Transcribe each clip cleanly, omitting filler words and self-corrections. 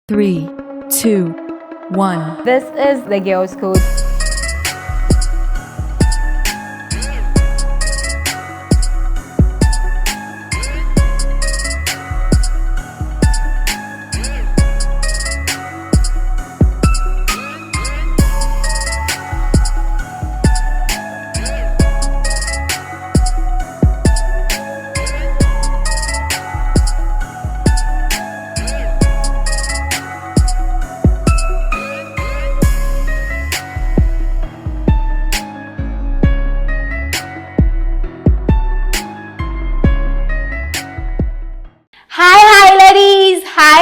3, 2, 1. This is the Girls Code.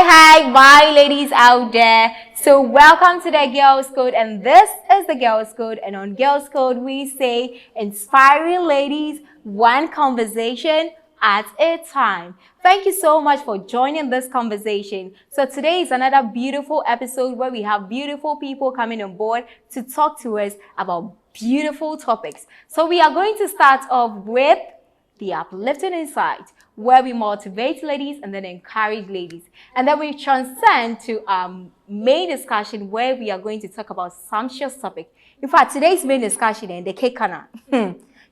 Hi, my ladies out there. So welcome to the Girls Code, and this is the Girls Code. And on Girls Code, we say inspiring ladies, one conversation at a time. Thank you so much for joining this conversation. So today is another beautiful episode where we have beautiful people coming on board to talk to us about beautiful topics. So we are going to start off with the uplifting insight, where we motivate ladies and then encourage ladies. And then we transcend to main discussion, where we are going to talk about sumptuous topic. In fact, today's main discussion in the cake corner,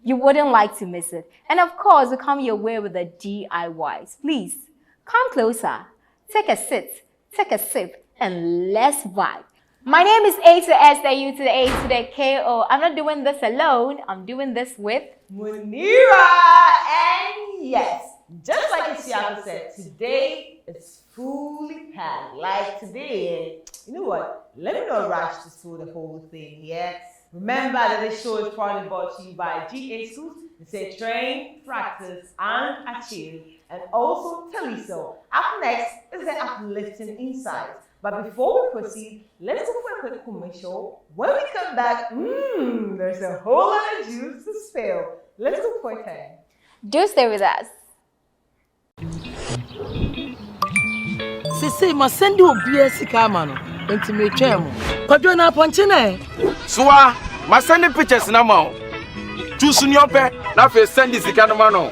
you wouldn't like to miss it. And of course, we come your way with the DIYs. Please, come closer, take a sit, take a sip, and let's vibe. My name is A to the S, the U to the A to the K-O. I'm not doing this alone. I'm doing this with Munira. And yes, just like Isiaka said, today is fully packed. Like today, you know what? Let me not rush through the whole thing, yeah? Remember that this show is proudly brought to you by GH Schools. They say train, practice, and achieve. And also Telecel. Up next is the uplifting insight. But before we proceed, let's go for a quick commercial. When we come back, there's a whole lot of juice to spill. Let's go for a time. Do stay with us. Sisi masendi obia sika ama no enti me twem kwadwo na ponche na soa masende pictures na ma juice ni ope na fe send sika no ma no.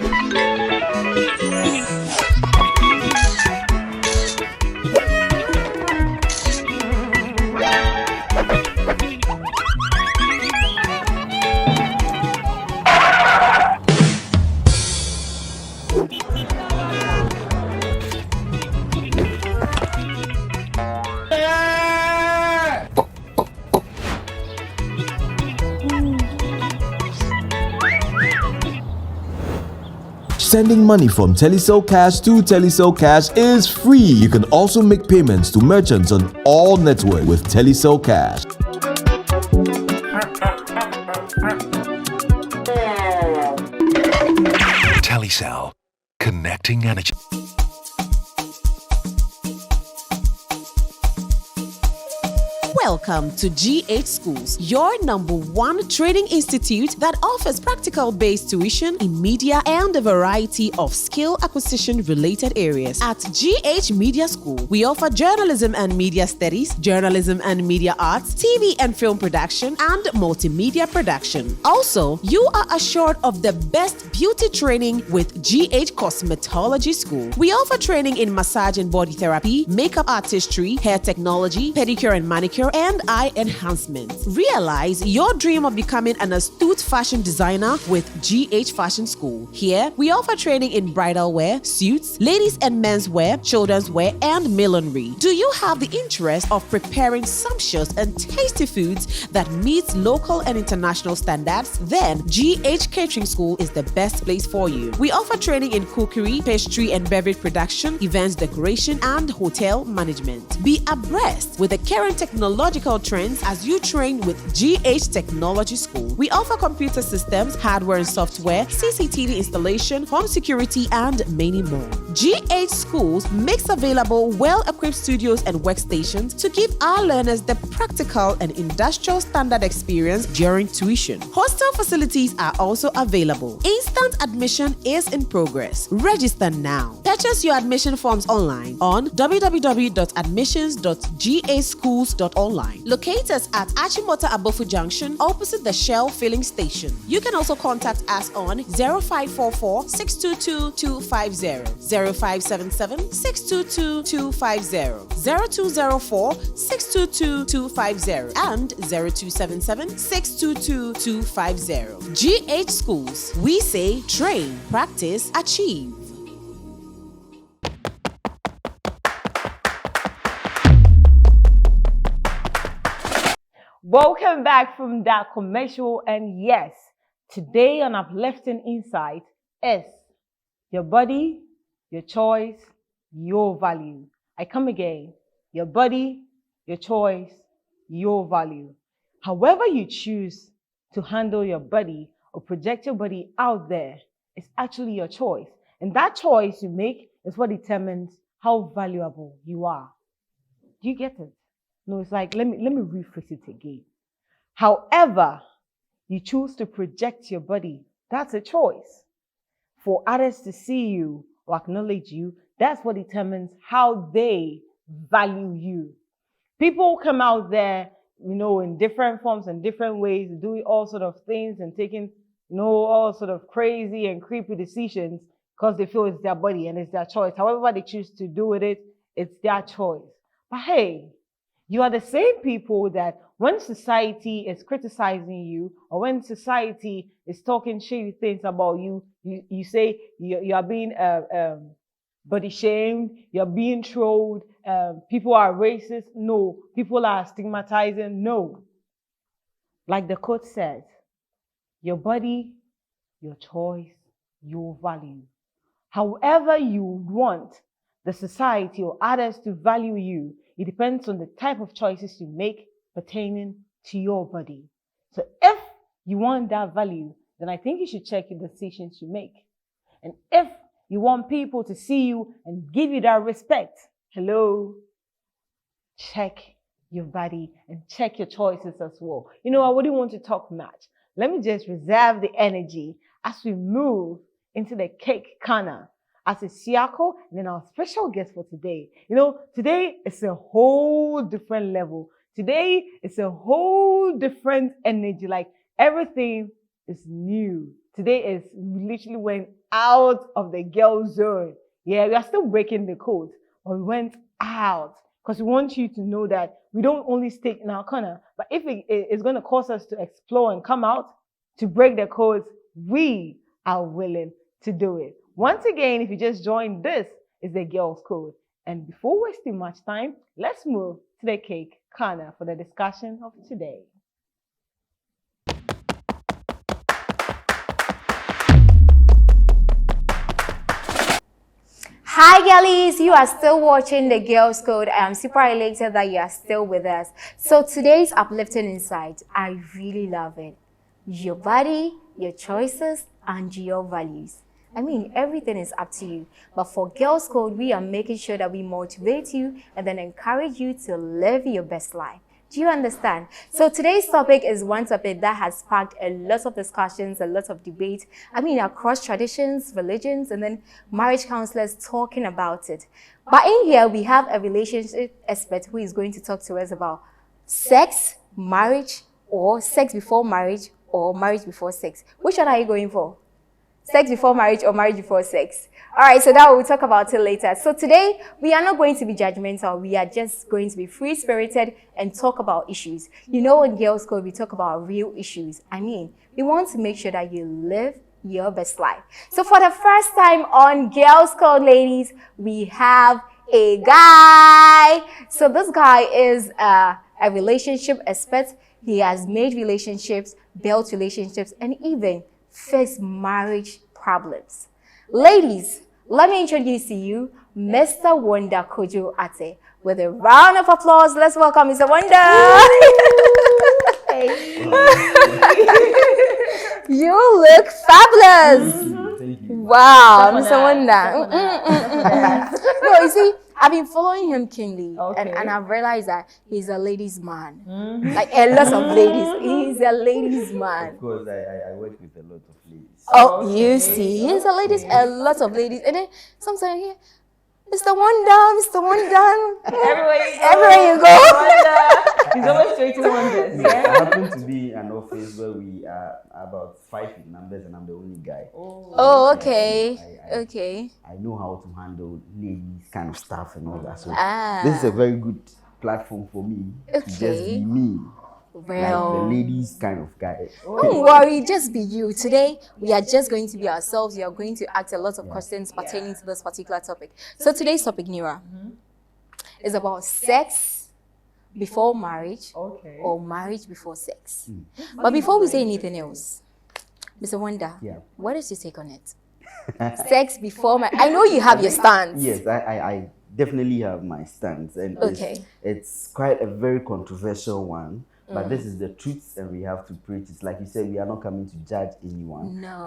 Sending money from Telecel Cash to Telecel Cash is free. You can also make payments to merchants on all networks with Telecel Cash. Telecel, connecting energy. Welcome to GH Schools, your #1 training institute that offers practical-based tuition in media and a variety of skill acquisition-related areas. At GH Media School, we offer journalism and media studies, journalism and media arts, TV and film production, and multimedia production. Also, you are assured of the best beauty training with GH Cosmetology School. We offer training in massage and body therapy, makeup artistry, hair technology, pedicure and manicure, and eye enhancement. Realize your dream of becoming an astute fashion designer with GH Fashion School. Here, we offer training in bridal wear, suits, ladies and men's wear, children's wear, and millinery. Do you have the interest of preparing sumptuous and tasty foods that meets local and international standards? Then, GH Catering School is the best place for you. We offer training in cookery, pastry and beverage production, events decoration, and hotel management. Be abreast with the current technological trends as you train with GH Technology School. We offer computer systems, hardware and software, CCTV installation, home security, and many more. GH Schools makes available well-equipped studios and workstations to give our learners the practical and industrial standard experience during tuition. Hostel facilities are also available. Instant admission is in progress. Register now. Purchase your admission forms online on www.admissions.gahschools.online. Locate us at Achimota Abofu Junction, opposite the Shell filling station. You can also contact us on 0544 622 250, 0577 622 250, 0204 622 250, and 0277 622 250. GH Schools. We say train, practice, achieve. Welcome back from that commercial, and yes, today on Uplifting Insight is your body, your choice, your value. I come again. Your body, your choice, your value. However you choose to handle your body or project your body out there is actually your choice. And that choice you make is what determines how valuable you are. Do you get it? No, it's like, let me rephrase it again. However you choose to project your body, that's a choice. For others to see you or acknowledge you, that's what determines how they value you. People come out there, in different forms and different ways, doing all sort of things and taking, all sort of crazy and creepy decisions because they feel it's their body and it's their choice. However they choose to do with it, it's their choice. But hey, you are the same people that when society is criticizing you or when society is talking shitty things about you, you say you are being body shamed, you're being trolled, people are racist. No. People are stigmatizing. No. Like the quote says, your body, your choice, your value. However you want the society or others to value you, it depends on the type of choices you make pertaining to your body. So if you want that value, then I think you should check the decisions you make. And if you want people to see you and give you that respect, hello, check your body and check your choices as well. I wouldn't want to talk much. Let me just reserve the energy as we move into the cake corner. As a Siako, and then our special guest for today. Today is a whole different level. Today is a whole different energy. Like everything is new. Today is, we literally went out of the girl zone. Yeah, we are still breaking the code, but we went out because we want you to know that we don't only stay in our corner, but if it is going to cause us to explore and come out to break the codes, we are willing to do it. Once again, if you just joined, this is the Girls Code. And before wasting much time, let's move to the cake corner for the discussion of today. Hi girlies, you are still watching the Girls Code. I am super elated that you are still with us. So today's uplifting insight, I really love it. Your body, your choices, and your values. Everything is up to you. But for Girls Code, we are making sure that we motivate you and then encourage you to live your best life. Do you understand? So today's topic is one topic that has sparked a lot of discussions, a lot of debate. Across traditions, religions, and then marriage counselors talking about it. But in here, we have a relationship expert who is going to talk to us about sex, marriage, or sex before marriage, or marriage before sex. Which one are you going for? Sex before marriage or marriage before sex? All right, so that we'll talk about it later. So today, we are not going to be judgmental. We are just going to be free-spirited and talk about issues. In Girls Code, we talk about real issues. We want to make sure that you live your best life. So for the first time on Girls Code, ladies, we have a guy. So this guy is a relationship expert. He has made relationships, built relationships, and even faced marriage problems. Ladies, let me introduce to you Mr. Wonder Kojo Ate. With a round of applause, let's welcome Mr. Wonder. You look fabulous. Thank you. Wow, Mr. Wonder. No, you see, I've been following him keenly, and I've realized that he's a ladies' man. Like a lot of ladies, he's a ladies' man. Of course, I work with a lot of ladies. Oh, you see, he's a ladies, a lot of ladies, and then sometimes here, Mr. Wonder. Everywhere you go. Wonder. He's always creating wonders. I happen to be an office where we are about 5 in numbers and I'm the only guy. Oh, okay. Okay. I know how to handle ladies kind of stuff and all that. So Ah. this is a very good platform for me to just be me. Well, Like the ladies kind of guy. don't worry, just be you. Today, we are just going to be ourselves. We are going to ask a lot of questions pertaining to this particular topic. So today's topic, Nira, is about sex before marriage or marriage before sex. But before we say anything else, Mr. Wonder, what is your take on it? Sex before marriage. I know you have your stance. Yes, I definitely have my stance. And it's quite a very controversial one. But this is the truth and we have to preach. It's like you said, we are not coming to judge anyone. No.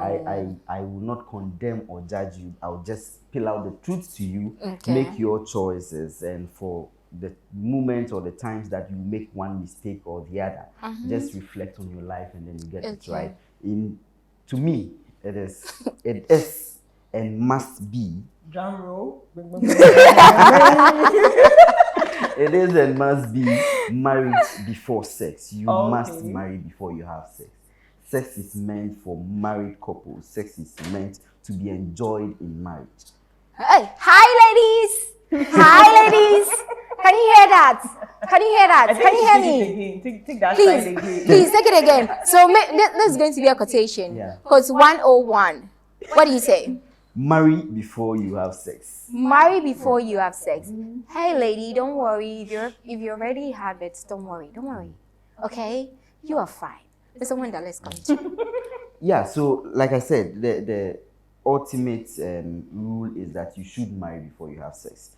I will not condemn or judge you. I'll just spill out the truth to you, make your choices, and for the moment or the times that you make one mistake or the other, just reflect on your life and then you get it right. To me, it is and must be. Drum roll. It is and must be marriage before sex. You must marry before you have sex. Sex is meant for married couples. Sex is meant to be enjoyed in marriage. Hey, hi, ladies. Hi, ladies. Can you hear that? Can you hear that? Can you hear me? Take that Please, side again. please take it again. So this is going to be a quotation. Because 101. What do you say? Marry before you have sex. Marry before you have sex. Hey, lady, don't worry. If you already have it, don't worry. Don't worry. Okay? You are fine. Mr. Wonder, let's continue. Yeah, so like I said, the ultimate rule is that you should marry before you have sex.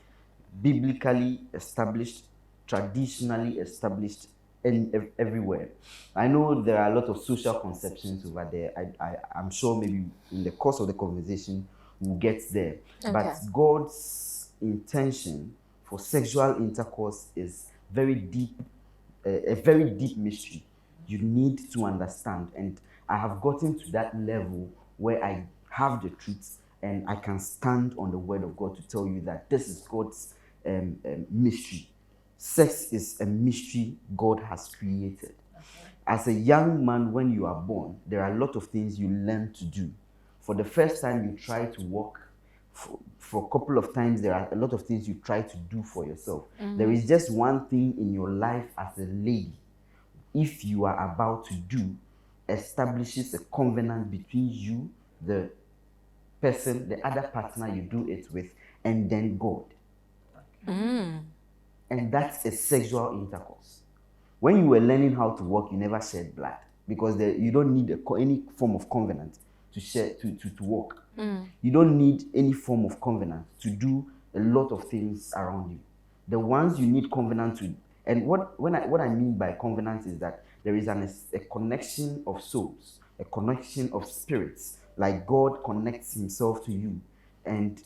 Biblically established, traditionally established, everywhere. I know there are a lot of social conceptions over there. I'm sure maybe in the course of the conversation we'll get there. But God's intention for sexual intercourse is very deep, a very deep mystery. You need to understand. And I have gotten to that level where I have the truth and I can stand on the word of God to tell you that this is God's mystery. Sex is a mystery God has created. As a young man, when you are born, there are a lot of things you learn to do. For the first time you try to walk, for a couple of times there are a lot of things you try to do for yourself. There is just one thing in your life as a lady, if you are about to do, establishes a covenant between you, the person, the other partner you do it with, and then God. And that's a sexual intercourse. When you were learning how to walk, you never shed blood because you don't need any form of covenant to share to walk. You don't need any form of covenant to do a lot of things around you. The ones you need covenant to, and what I mean by covenant is that there is a connection of souls, a connection of spirits. Like God connects Himself to you, and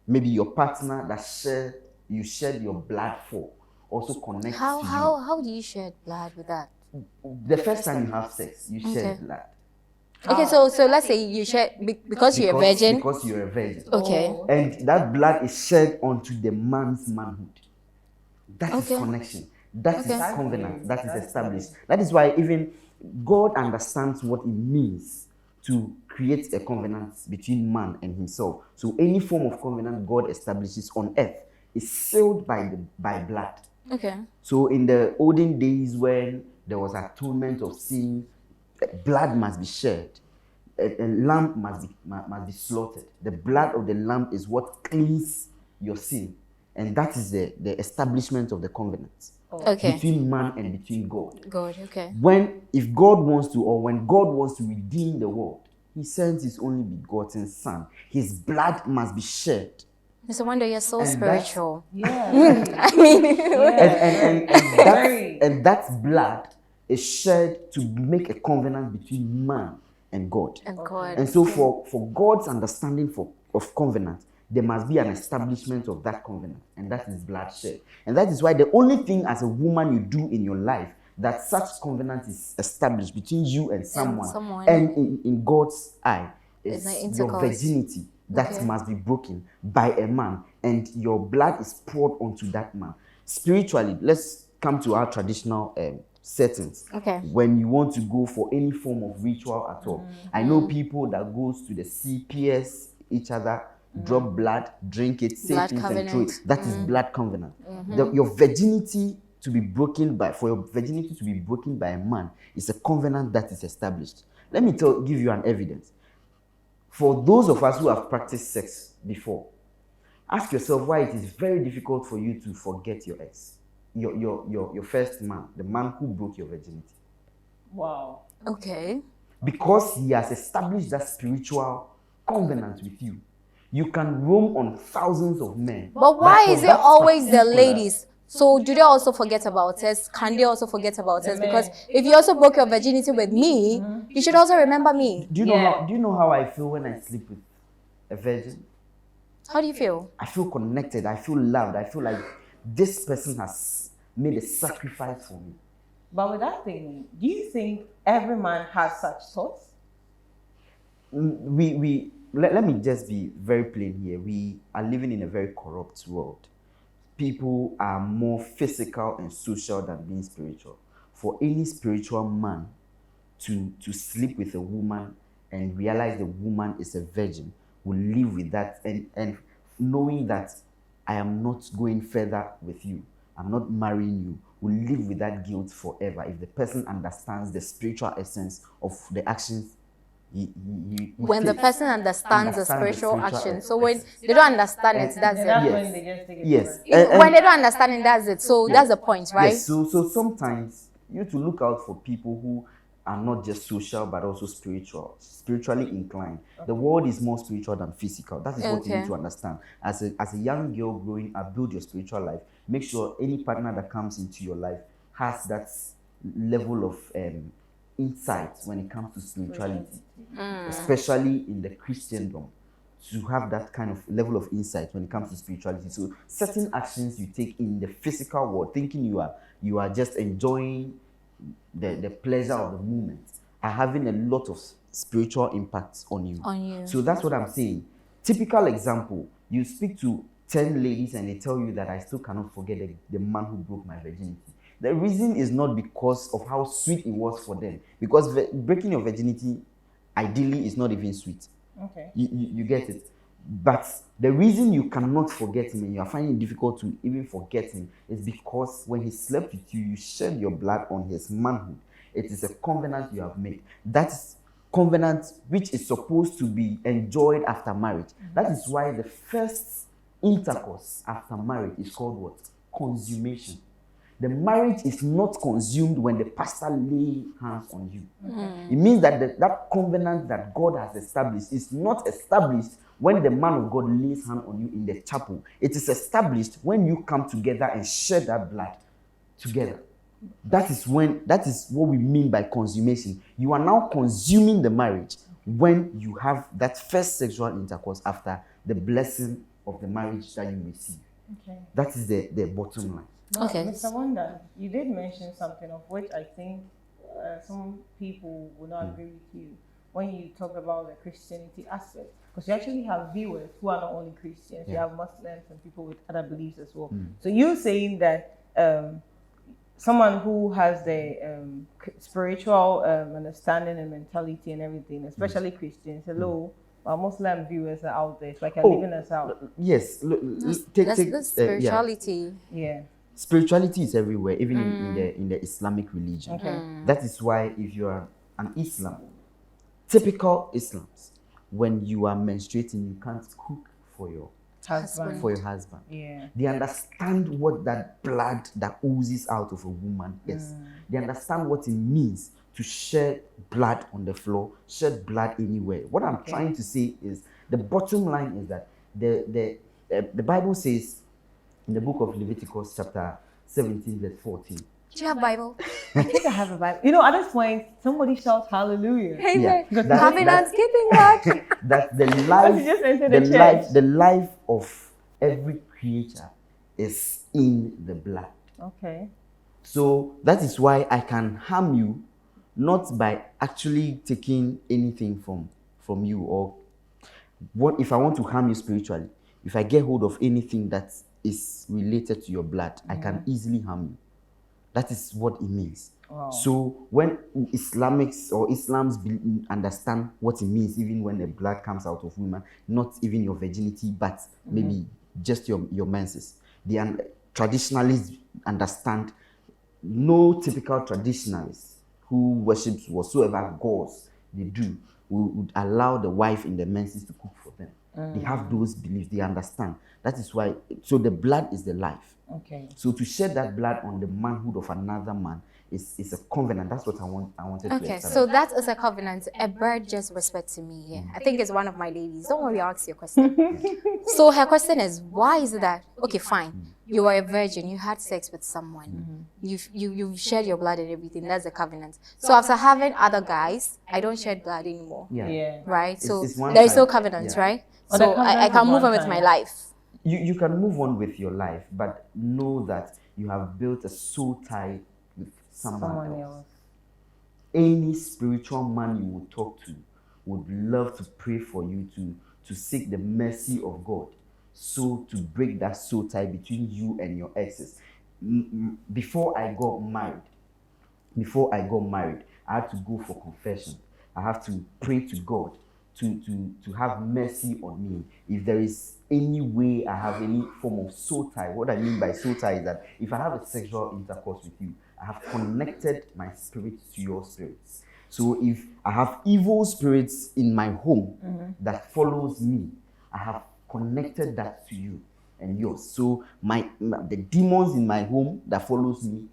maybe your partner that you shed your blood for also connects to you. How do you shed blood with that? The first time you have sex, you shed blood. Okay, so let's say you shed because you're a virgin. Because you're a virgin. Okay. And that blood is shed onto the man's manhood. That is connection. That is covenant. That is established. That is why even God understands what it means to create a covenant between man and himself. So any form of covenant God establishes on earth is sealed by blood. Okay. So in the olden days when there was atonement of sin, blood must be shed. A lamb must be slaughtered. The blood of the lamb is what cleans your sin. And that is the establishment of the covenant. Between man and between God. God, okay. When God wants to redeem the world, He sends His only begotten Son. His blood must be shed. Mr. Wonder, you're so spiritual. I mean, and that blood is shed to make a covenant between man and God. And so for God's understanding of covenant, there must be an establishment of that covenant, and that is bloodshed. And that is why the only thing as a woman you do in your life that such covenant is established between you and someone. And in God's eye is your virginity that must be broken by a man, and your blood is poured onto that man. Spiritually, let's come to our traditional settings. Okay. When you want to go for any form of ritual at all. I know people that goes to the sea, pierce each other, drop blood, drink it, say Blood things and throw covenant. it. That is blood covenant. Your virginity to be broken by, for your virginity to be broken by a man is a covenant that is established. Let me give you an evidence. For those of us who have practiced sex before, ask yourself why it is very difficult for you to forget your ex, your first man, the man who broke your virginity. Wow. Okay. Because he has established that spiritual covenant with you. You can roam on thousands of men. But why for is it that always the particular- ladies? So do they also forget about us? Can they also forget about us? Because if you also broke your virginity with me, you should also remember me. Do you know how I feel when I sleep with a virgin? How do you feel? I feel connected. I feel loved. I feel like this person has made a sacrifice for me. But with that thing, do you think every man has such thoughts? Let me just be very plain here. We are living in a very corrupt world. People are more physical and social than being spiritual. For any spiritual man to sleep with a woman and realize the woman is a virgin, will live with that and knowing that I am not going further with you, I'm not marrying you, will live with that guilt forever if the person understands the spiritual essence of the actions When the person understands the spiritual action. So when essence. they don't understand it, that's That's it. when they just take it. Yes. When they don't understand it, that's it. So that's the point, right? Yes, so sometimes you have to look out for people who are not just social but also spiritually inclined. The world is more spiritual than physical. That is what you Okay. need to understand. As a young girl growing up, build your spiritual life. Make sure any partner that comes into your life has that level of insight when it comes to spirituality, especially in the Christendom. To have that kind of level of insight when it comes to spirituality. So certain actions you take in the physical world, thinking you are just enjoying the pleasure of the moment, are having a lot of spiritual impacts on you. So that's what I'm saying. Typical example, you speak to 10 ladies and they tell you that I still cannot forget the man who broke my virginity. The reason is not because of how sweet it was for them, because breaking your virginity ideally is not even sweet. Okay. You get it. But the reason you cannot forget him and you are finding it difficult to even forget him is because when he slept with you, you shed your blood on his manhood. It is a covenant you have made. That is covenant which is supposed to be enjoyed after marriage. That is why the first intercourse after marriage is called what? Consummation. The marriage is not consumed when the pastor lay hands on you. It means that that covenant that God has established is not established when the man of God lays hand on you in the chapel. It is established when you come together and share that blood together. That is what we mean by consummation. You are now consuming the marriage when you have that first sexual intercourse after the blessing of the marriage that you receive. Okay. That is the bottom line. But Okay. Mr. Wonder, you did mention something of which I think some people will not agree with you when you talk about the Christianity aspect. Because you actually have viewers who are not only Christians, you have Muslims and people with other beliefs as well. So you're saying that someone who has the spiritual understanding and mentality and everything, especially Christians, our Muslim viewers are out there. It's like leaving us out. Yes. That's the spirituality. Yeah. Spirituality is everywhere, even in the Islamic religion. Okay. That is why if you are an Islam, typical Islams, when you are menstruating, you can't cook for your husband. Yeah. They understand what that blood that oozes out of a woman is. They understand what it means to shed blood on the floor, shed blood anywhere. What I'm trying to say is the bottom line is that the Bible says in the book of Leviticus chapter 17 verse 14. Do you have Bible? I think I have a Bible. You know, at this point, somebody shouts hallelujah. Amen. That- Covenant's keeping God. that the life, just entered the church. the life of every creature is in the blood. Okay. So that is why I can harm you, not by actually taking anything from you, or what if I want to harm you spiritually. If I get hold of anything that is related to your blood, I can easily harm you. That is what it means. Wow. So when Islams understand what it means, even when the blood comes out of woman, not even your virginity, but maybe just your menses. Traditionalists understand. No typical traditionalist who worships whatsoever gods they do would allow the wife in the menses to cook for them. They have those beliefs. They understand. That is why. So the blood is the life. Okay. So to shed that blood on the manhood of another man is a covenant. That's what I wanted to Okay, establish. so that is a covenant. A bird just whispered to me here. I think it's one of my ladies. Don't worry, I'll ask your question. So her question is, why is it that, okay, fine, you were a virgin, you had sex with someone, you shed your blood and everything, that's a covenant. So after having other guys, I don't shed blood anymore, Yeah. right? So it's one there is no time. covenant, Yeah. right? Oh, the So I covenant can is move one on with time. my life. You can move on with your life, but know that you have built a soul tie with someone else. Any spiritual man you would talk to would love to pray for you to seek the mercy of God, so to break that soul tie between you and your exes. Before I got married, I had to go for confession. I have to pray to God to have mercy on me. If there is any way I have any form of soul tie, what I mean by soul tie is that if I have a sexual intercourse with you, I have connected my spirit to your spirits. So if I have evil spirits in my home that follows me, I have connected that to you and yours. So the demons in my home that follows me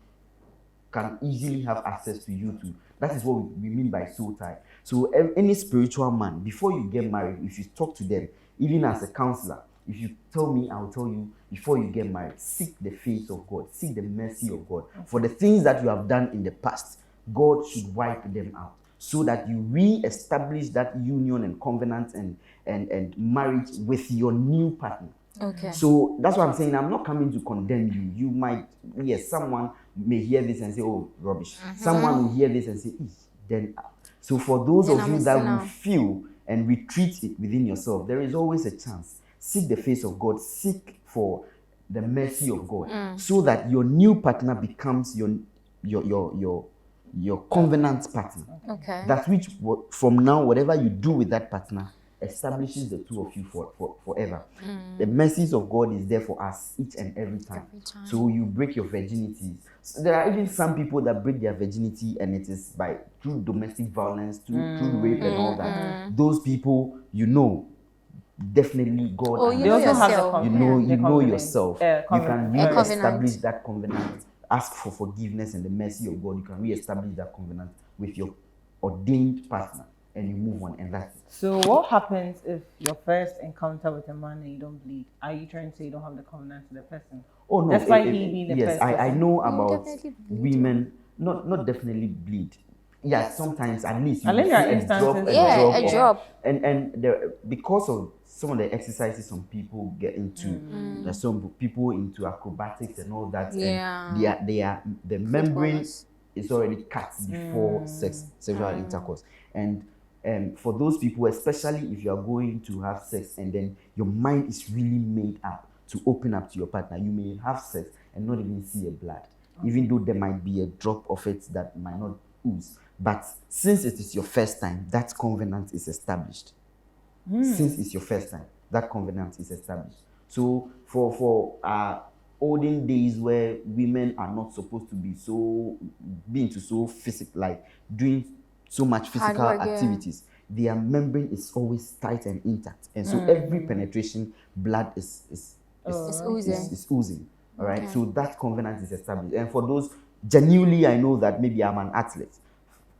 can easily have access to you too. That is what we mean by soul tie. So any spiritual man, before you get married, if you talk to them, even as a counselor, if you tell me, I will tell you, before you get married, seek the face of God, seek the mercy of God. For the things that you have done in the past, God should wipe them out, so that you re-establish that union and covenant and marriage with your new partner. Okay. So that's what I'm saying. I'm not coming to condemn you. You might, yes, someone may hear this and say, oh, rubbish. Someone will hear this and say, then. So for those Then of I'm you a that sinner. will feel and retreat it within yourself, there is always a chance. Seek the face of God. Seek for the mercy of God, so that your new partner becomes your covenant partner. Okay. That which from now, whatever you do with that partner establishes the two of you for forever. The mercies of God is there for us each and every time. So you break your virginity. So there are even some people that break their virginity and it is through domestic violence, through rape and all that. Those people, definitely God. Oh, and you know They also have the yourself. covenant. you know yourself. You can Covenant. re-establish that covenant. Ask for forgiveness and the mercy of God. You can re-establish that covenant with your ordained partner, and you move on, and that's it. So what happens if your first encounter with a man and you don't bleed? Are you trying to say you don't have the covenant with the person? Oh no, That's why he being the yes, first I person. know about definitely bleed. women, not definitely bleed. Yeah, sometimes at least you And then will there are see a drop, instances- Yeah, a of- drop. and there, because of some of the exercises some people get into, there's some people into acrobatics and all that. Yeah. And the membrane Footballers. is already cut before sexual intercourse. And for those people, especially if you are going to have sex and then your mind is really made up to open up to your partner, you may have sex and not even see a blood, even though there might be a drop of it that might not ooze. But since it is your first time, that covenant is established. Since it's your first time, that covenant is established. So for olden days where women are not supposed to be into so physical, like doing so much physical Hard work, yeah. activities, their membrane is always tight and intact, and so every penetration, blood is oozing. All right, so that covenant is established. And for those genuinely, I know that maybe I'm an athlete.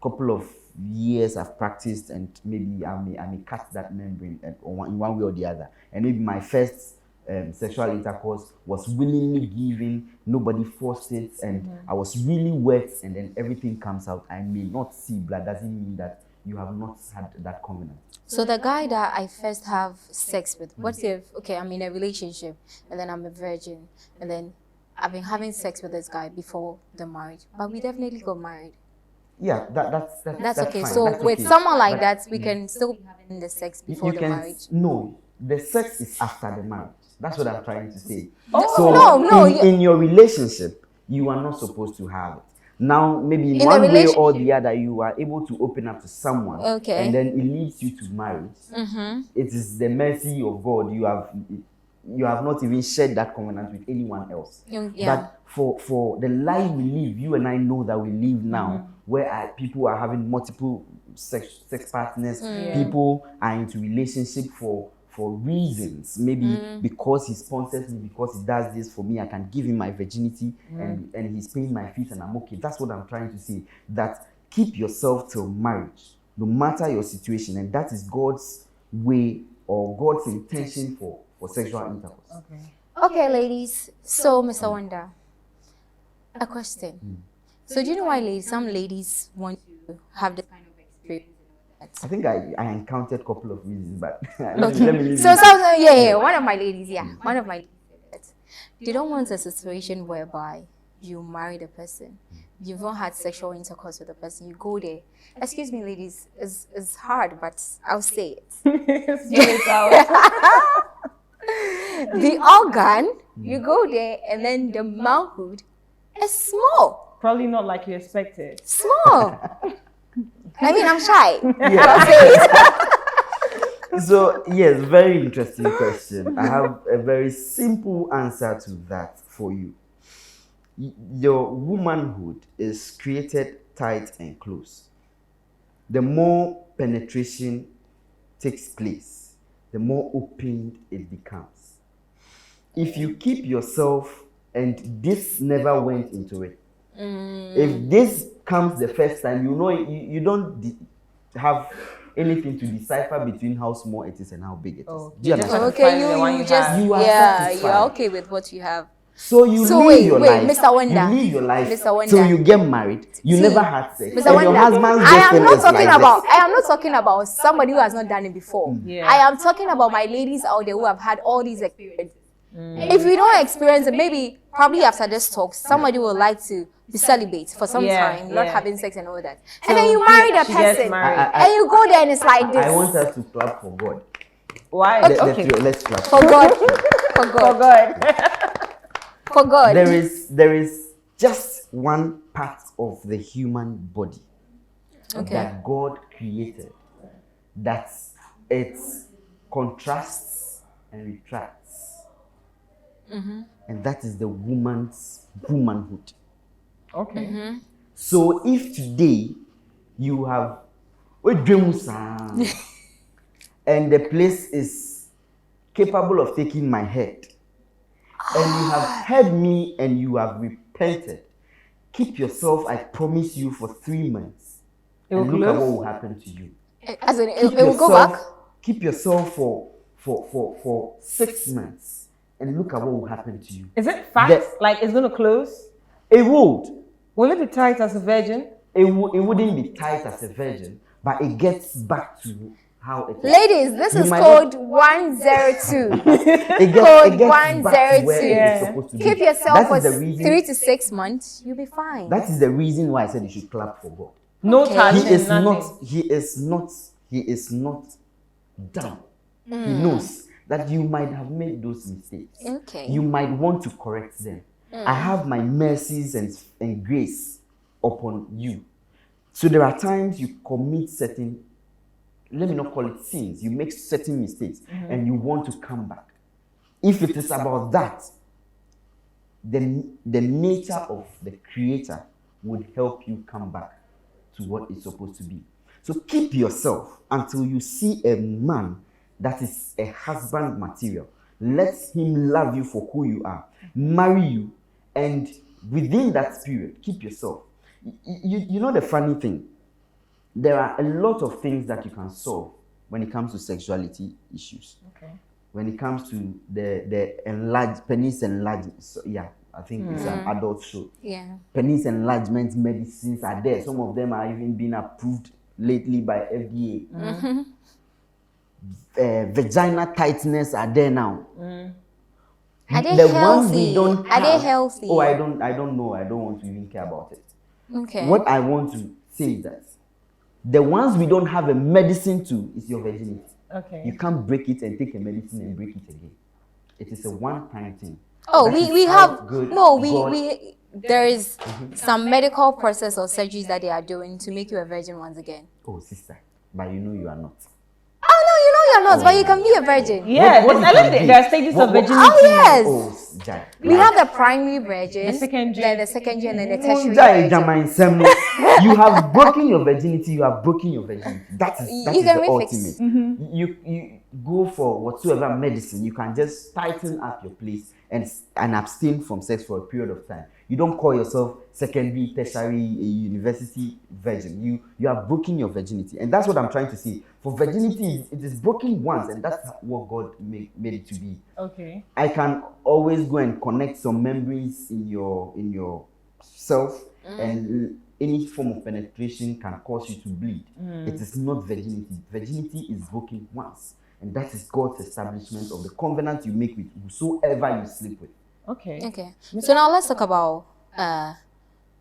Couple of years I've practiced, and maybe I may cut that membrane in one way or the other. And maybe my first sexual intercourse was willingly given, nobody forced it, and I was really wet, and then everything comes out. I may not see blood, doesn't mean that you have not had that covenant. So the guy that I first have sex with, what if, okay, I'm in a relationship and then I'm a virgin and then I've been having sex with this guy before the marriage, but we definitely got married. Yeah, that's Okay. fine. So That's with okay. someone like But that, we can still be having the sex before the marriage. No, the sex is after the marriage. That's what I'm trying to say. No, in your relationship, you are not supposed to have it. Now, maybe in In a one way or relationship. the other, you are able to open up to someone, Okay. and then it leads you to marriage. It is the mercy of God. You have not even shared that covenant with anyone else. Yeah. But for the life we live, you and I know that we live now, where people are having multiple sex partners, people are into relationship for reasons, maybe because he sponsors me, because he does this for me, I can give him my virginity, and he's paying my fees and I'm okay. That's what I'm trying to say, that keep yourself till marriage, no matter your situation, and that is God's way or God's intention for sexual intercourse. Okay, ladies. So, Mr. Wonder, a question. So, do you know why some ladies want to have this kind of experience? I think I encountered a couple of reasons, but let me leave So, it. one of my ladies, one of my ladies, they don't want a situation whereby you marry the person, you've not had sexual intercourse with the person, you go there. Excuse me, ladies, it's hard, but I'll say it. The organ, you go there, and then the manhood is small. Probably not like you expected. Small. I mean, I'm shy. So, yes, very interesting question. I have a very simple answer to that for you. Your womanhood is created tight and close. The more penetration takes place, the more opened it becomes. If you keep yourself, and this never went into it, if this comes the first time, you don't have anything to decipher between how small it is and how big it is. Do you understand? Okay, The one you you just, have. You are you're satisfied. okay with what you have. So you So live wait, your wait, life. Mr. Wonder. You live your life Mr. Wonder. till you get married. You See, never had sex. Mr. And Wonder, your husband's I am girlfriend not is talking like about. this. I am not talking about somebody who has not done it before. Yeah. I am talking about my ladies out there who have had all these experiences. If you don't experience it, maybe probably after this talk, somebody would like to be celibate for some time, not having sex and all that, and then you marry the she gets person, married. and you go there and it's like this. I want us to clap for God. Why? Let's clap. For God, for God, for God. There is just one part of the human body that God created that it contrasts and retracts. And that is the woman's womanhood. Okay. So if today you have and the place is capable of taking my head, and you have heard me and you have repented, keep yourself, I promise you, for 3 months. And look at what will happen to you. As in, it will go back. Keep yourself for 6 months. And look at what will happen to you. Is it fast? Like it's going to close? It would. Will it be tight as a virgin? It wouldn't be tight as a virgin, but it gets back to how it is. Ladies, this You is might code 102. It gets Code back to where 102. it's supposed to be. Keep yourself That for is the reason- 3 to 6 months, you'll be fine. That is the reason why I said you should clap for God. No Okay. touching, He is nothing. he is not dumb. He knows that you might have made those mistakes. Okay. You might want to correct them. I have my mercies and grace upon you. So there are times you commit certain, let me not call it sins, you make certain mistakes and you want to come back. If it is about that, then the nature of the Creator would help you come back to what it's supposed to be. So keep yourself until you see a man that is a husband material. Let him love you for who you are, marry you, and within that period, keep yourself. You know the funny thing? There are a lot of things that you can solve when it comes to sexuality issues. Okay. When it comes to the enlarged penis enlargement, so, yeah, I think it's an adult show. Yeah. Penis enlargement medicines are there. Some of them are even being approved lately by FDA. Vagina tightness are there now. Are they The ones we healthy? don't Are they have- healthy? Oh, I don't know. I don't want to even care about it. Okay. What I want to say is that the ones we don't have a medicine to is your virginity. Okay. You can't break it and take a medicine and break it again. It is a one-time thing. Oh, That we is have how good no, God- we there is some medical process or surgeries that they are doing to make you a virgin once again. Oh, sister, but you know you are not. Oh no, you know you're not, but you can be a virgin. Yeah, What you I can think be- there are stages what- of what- virginity. Oh yes. Oh, Jai. We have the primary virgin, The secondary. then the secondary, and then the tertiary Jai, virgin. Jama in Semo. You have broken your virginity. You have broken your virginity. That is You can the refix. ultimate. You go for whatsoever medicine. You can just tighten up your place and abstain from sex for a period of time. You don't call yourself secondary, tertiary, university virgin. You have broken your virginity, and that's what I'm trying to say. For virginity, it is broken once, and that's what God made it to be. Okay. I can always go and connect some membranes in your self, and any form of penetration can cause you to bleed. It is not virginity. Virginity is broken once, and that is God's establishment of the covenant you make with whosoever you sleep with. Okay. Okay. So now let's talk about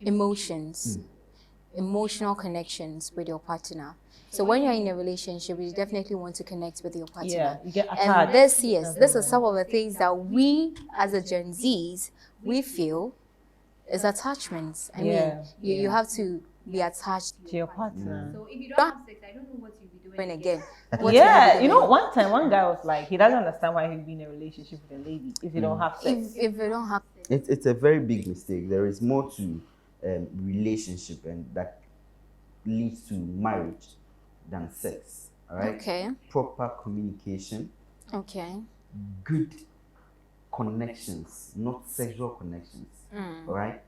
emotions, emotional connections with your partner. So when you're in a relationship, you definitely want to connect with your partner. Yeah, you get And attached. this is some of the things that we, as a Gen Zs, we feel is attachments. I Yeah, mean, you have to be attached. To your partner. So if you don't have sex, I don't know what you'll be doing again. What Yeah, you'll be you know, doing. one time one guy was like, he doesn't understand why he'd be in a relationship with a lady if you don't have sex. If you don't have sex. It's a very big mistake. There is more to relationship and that leads to marriage than sex. All right. Okay. Proper communication, Okay. good connections, not sexual connections. All right.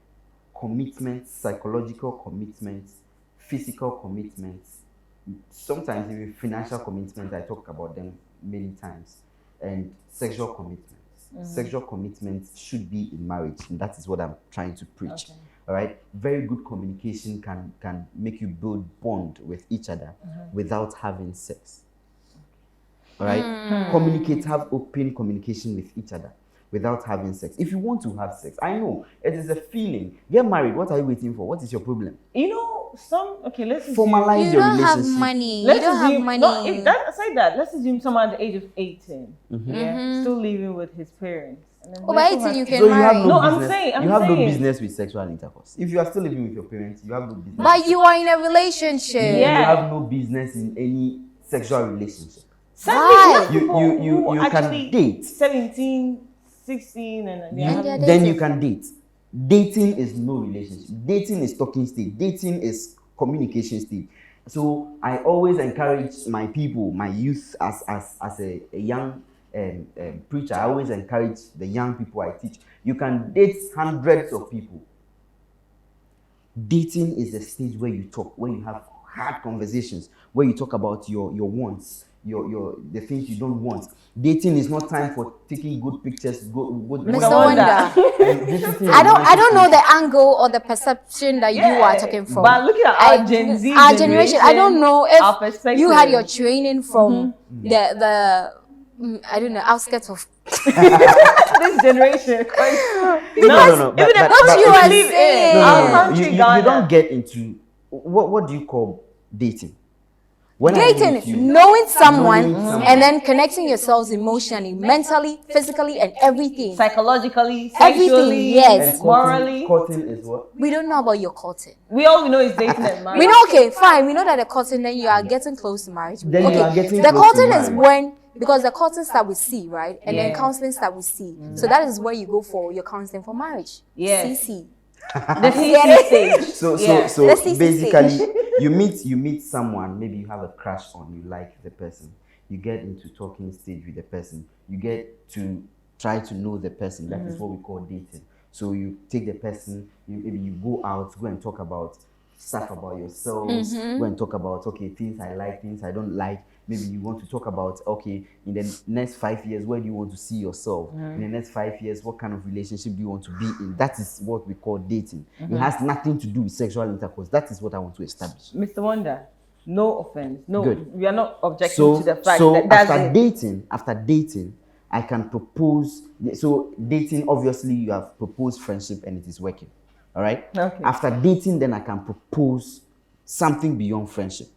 Commitments, psychological commitments, physical commitments, sometimes even financial commitments. I talk about them many times, and sexual commitments. Sexual commitments should be in marriage, and that is what I'm trying to preach. Okay. All right. Very good communication can make you build bond with each other without having sex. All right. Communicate, have open communication with each other without having sex. If you want to have sex, I know it is a feeling. Get married. What are you waiting for? What is your problem? You know, let's assume, Formalize You your don't have relationship. money. let's You don't have assume, money. No, if that, aside that, let's assume someone at the age of 18, yeah, still living with his parents. And then Oh, by let's 18 you have- can So you have marry. no No, I'm business. saying- you have no saying. business with sexual intercourse. If you are still living with your parents, you have no business. But you are in a relationship. Yeah. You have no business in any sexual relationship. Sadly, Why? most You- people you- you- who you can actually date. 17, 16, and they And have- they are Then you dating. can date. Dating is no relationship. Dating is talking stage. Dating is communication stage. So I always encourage my people, my youth, as a young preacher. I always encourage the young people I teach. You can date hundreds of people. Dating is a stage where you talk, where you have hard conversations, where you talk about your wants, the things you don't want. Dating is not time for taking good pictures, good Mr. Wonder. and visiting I don't know romantic the angle or the perception that you are talking from. But looking at our Gen Z our generation, I don't know our if perspective. you had your training from the I don't know, outskirts of this generation. No, Even but- the but- country but- you we are live saying. in, No, our no, no. country, You Ghana. don't get into what do you call dating? When I meet dating, you- knowing someone, knowing someone. and then connecting yourselves emotionally, mentally, physically, and everything. psychologically, Everything, sexually, yes. and morally. courting is what? We don't know about your courting. We all know is dating and marriage. We know, okay, fine. We know that the courting, then you are getting close to marriage. Then okay, you are getting the close to courting is marriage. when, because the courting start with C, right? And then Yeah. counseling start with C. So that is where you go for your counseling for marriage. Yes. CC. The CC stage. So Yeah. Let's see basically you meet someone, maybe you have a crush on, you like the person, you get into talking stage with the person, you get to try to know the person. That is what we call dating. So you take the person, maybe you go out, go and talk about stuff about yourselves, go and talk about, okay, things I like, things I don't like. Maybe you want to talk about, okay, in the next 5 years, where do you want to see yourself? In the next 5 years, what kind of relationship do you want to be in? That is what we call dating. It has nothing to do with sexual intercourse. That is what I want to establish. Mr. Wonder, no offense. No, Good. we are not objecting So, to the fact so that that's after dating, I can propose. So dating, obviously, you have proposed friendship and it is working. All right. Okay. After dating, then I can propose something beyond friendship.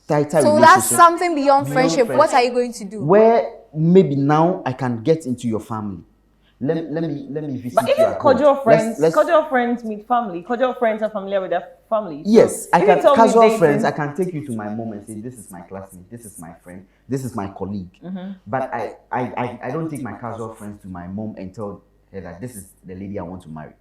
Tighter So that's relationship, something beyond beyond friendship. What friendship. are you going to do? where maybe now I can get into your family. let me visit But you even at home. cordial friends, Let's- cordial friends meet family. Cordial friends are familiar with their family. Yes, I if you can told me casual dating- friends. I can take you to my mom and say, "This is my classmate. This is my friend. This is my colleague." But I don't take my casual friends to my mom and tell her that this is the lady I want to marry.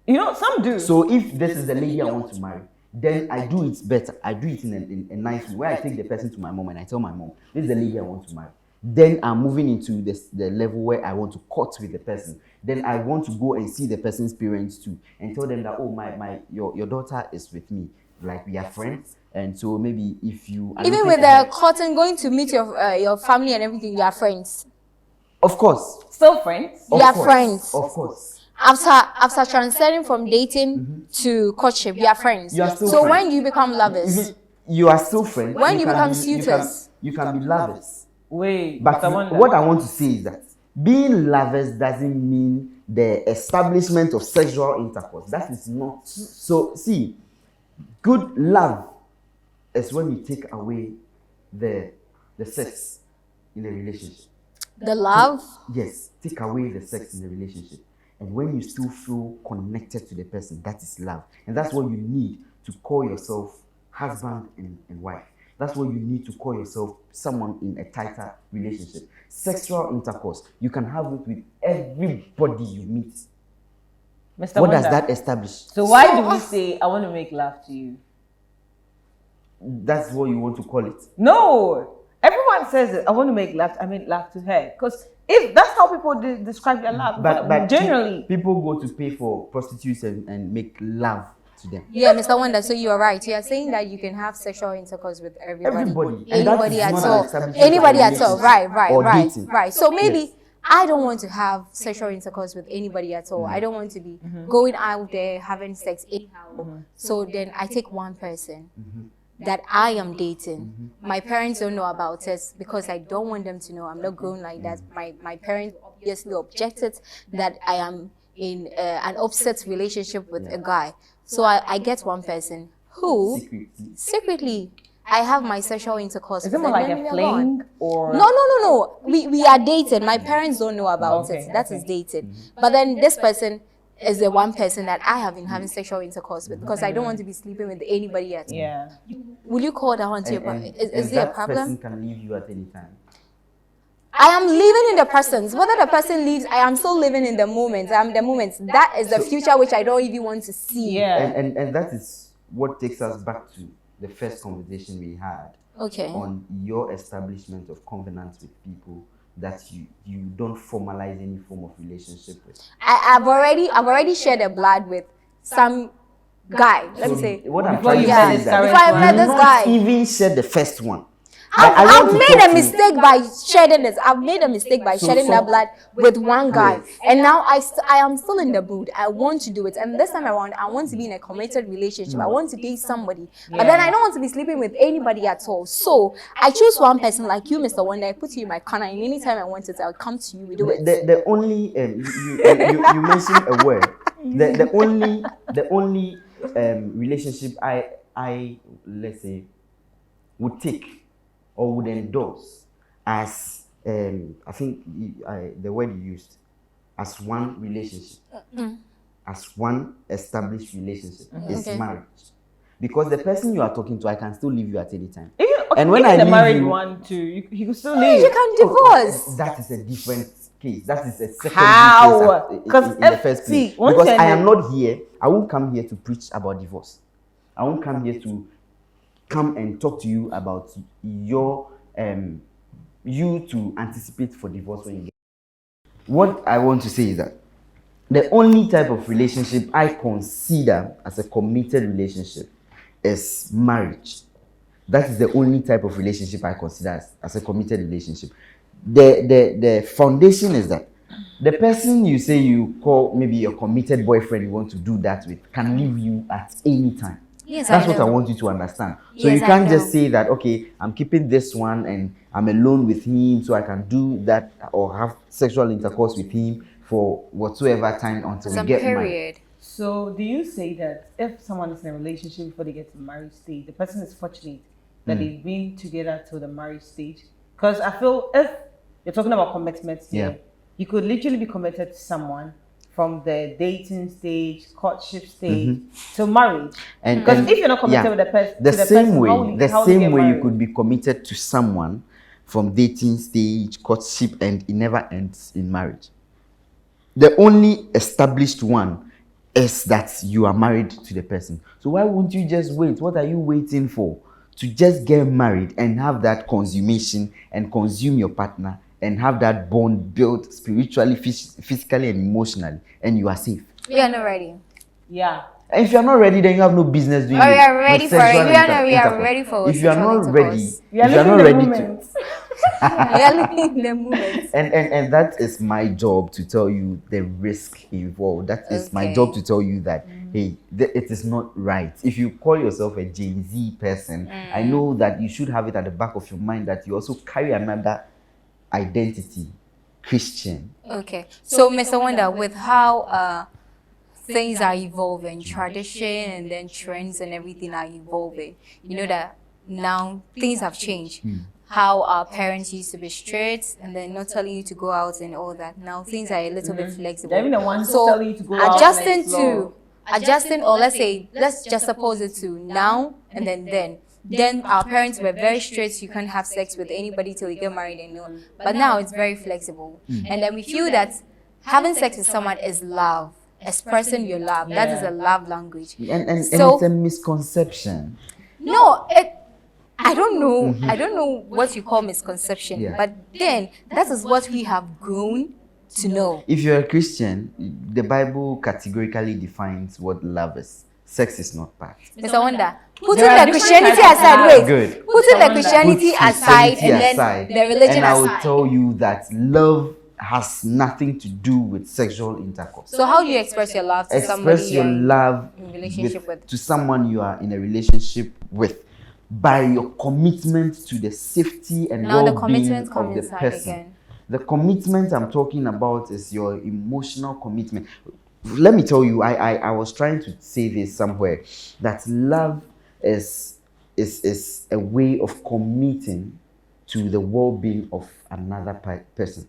You know, some do. So if this is the lady I want to marry, then I do it better. I do it in a nice way where I take the person to my mom and I tell my mom, "This is the lady I want to marry." Then I'm moving into the level where I want to court with the person. Then I want to go and see the person's parents too and tell them that, "Oh, your daughter is with me. Like, we are friends, and so maybe if you..." Even with the cotton going to meet your family and everything, you are friends. Of course. Still friends. We are friends. Of course. After transferring from dating to courtship, we are friends. You are still so friends. when you become lovers, You are still friends. When you can become be- suitors. you can be lovers. Wait, But I wonder. what I want to say is that being lovers doesn't mean the establishment of sexual intercourse. That is not. So, see, good love is when you take away the sex in a relationship. the love, Yes, take away the sex in the relationship. And when you still feel connected to the person, that is love. And that's what you need to call yourself husband and wife. That's what you need to call yourself someone in a tighter relationship. Sexual intercourse, you can have it with everybody you meet. Mr. What does Wonder, that establish? So why do we say, "I want to make love to you"? That's what you want to call it. No, everyone says it. I want to make love. I make love to her, because if that's how people describe their love. But generally, people go to pay for prostitutes and make love to them. yeah, Mr. Wonder. So you are right. You are saying that you can have sexual intercourse with everybody, Everybody. And that anybody is at not an all, establishment anybody of at all. relationship Right, or right. dating. So maybe Yes. I don't want to have sexual intercourse with anybody at all. I don't want to be going out there having sex anyhow. So then I take one person that I am dating. My parents don't know about it because I don't want them to know. I'm not grown like that. My parents obviously objected that I am in an opposite relationship with a guy. So I get one person who secretly I have my sexual intercourse is with. it more and like then a we are fling gone. or? No. We are dated. My parents don't know about Okay, it. That is dated. But then this person is the one person that I have been having sexual intercourse with because I don't want to be sleeping with anybody else. Yeah. Will you call that one to your problem? Is there a that problem? person can leave you at any time. I am living in the present. Whether the person leaves, I am still living in the moment. I'm the moment. That is the future which I don't even want to see. Yeah. And that is what takes us back to the first conversation we had Okay. on your establishment of covenants with people that you don't formalize any form of relationship with. I've already shared a blood with some guy. Let me So say. what I'm Before trying you to met say this is that current Before I met you this not guy. even shared the first one. I've to made talk a to- mistake by shedding this. I've made a mistake by shedding that blood with one guy, and now I am still in the mood. I want to do it, and this time around, I want to be in a committed relationship. I want to date somebody, but then I don't want to be sleeping with anybody at all. So I choose one person like you, Mr. Wonder. I put you in my corner, and anytime I want it, I'll come to you. We do it. The only you mentioned a word. The only relationship I let's say would take or would endorse as I think the word you used as one relationship, as one established relationship is Okay. marriage. Because the person you are talking to, I can still leave you at any time. Even, And when even I the leave married you- one too, you could still You leave. can divorce. That is a different case. That is a secondary How? case Because in the first place. once Because you're I in am the- not here. I won't come here to preach about divorce. I won't come here to come and talk to you about your you to anticipate for divorce when you get. What I want to say is that the only type of relationship I consider as a committed relationship is marriage. That is the only type of relationship I consider as a committed relationship. The foundation is that the person you say you call maybe your committed boyfriend you want to do that with can leave you at any time. Yes, That's I what know. I want you to understand. So Yes, you I can't know. just say that, okay, I'm keeping this one and I'm alone with him so I can do that or have sexual intercourse with him for whatsoever time until we Some get married. period. So do you say that if someone is in a relationship before they get to the marriage stage, the person is fortunate that they've been together till the marriage stage? Because I feel if you're talking about commitment here, You could literally be committed to someone from the dating stage, courtship stage, to marriage. Because if you're not committed with the person, the same way, how the do you same get way you married? could be committed to someone from dating stage, courtship, and it never ends in marriage. The only established one is that you are married to the person. So why wouldn't you just wait? What are you waiting for? To just get married and have that consummation and consume your partner and have that bond built spiritually, physically, and emotionally, and you are safe. We are not ready. Yeah. And if you are not ready, then you have no business doing Oh, it. we are ready for it. sexual We are intercourse. ready for If you are sexual not ready, intercourse. We are if you are living not the ready moment. We are living in the moment. and that is my job to tell you the risk involved. That is my Okay. job to tell you that hey, it is not right. If you call yourself a Jay-Z person, I know that you should have it at the back of your mind that you also carry another identity, Christian. Okay. So, Mr. Wonder, with how things are evolving, tradition and then trends and everything are evolving, you know that now things have changed. How our parents used to be strict and then not telling you to go out and all that. Now things are a little bit flexible. They're even the ones who So tell you to go out and adjusting explore. or let's just suppose it to now and then our parents were very strict. You can't have sex with anybody till you get married and all. But now it's very flexible. And then we feel that having sex with someone is love. Expressing your love. That is a love language. And So- it's a misconception. No, I don't know. I don't know what you call misconception, Yeah. but then that is what we have grown to know. If you're a Christian, the Bible categorically defines what love is. Sex is not part. Mr. Wonder, putting There are the different Christianity types of aside, love. wait. Good. Putting the Put Christianity Put aside Christianity and then aside. the religion And I will aside. tell you that love has nothing to do with sexual intercourse. So how do you express your love to somebody Express your you're in love relationship with? to someone you are in a relationship with by your commitment to the safety and Now the well-being commitment of comes the inside person. again. The commitment I'm talking about is your emotional commitment. Let me tell you, I was trying to say this somewhere, that love is a way of committing to the well-being of another person.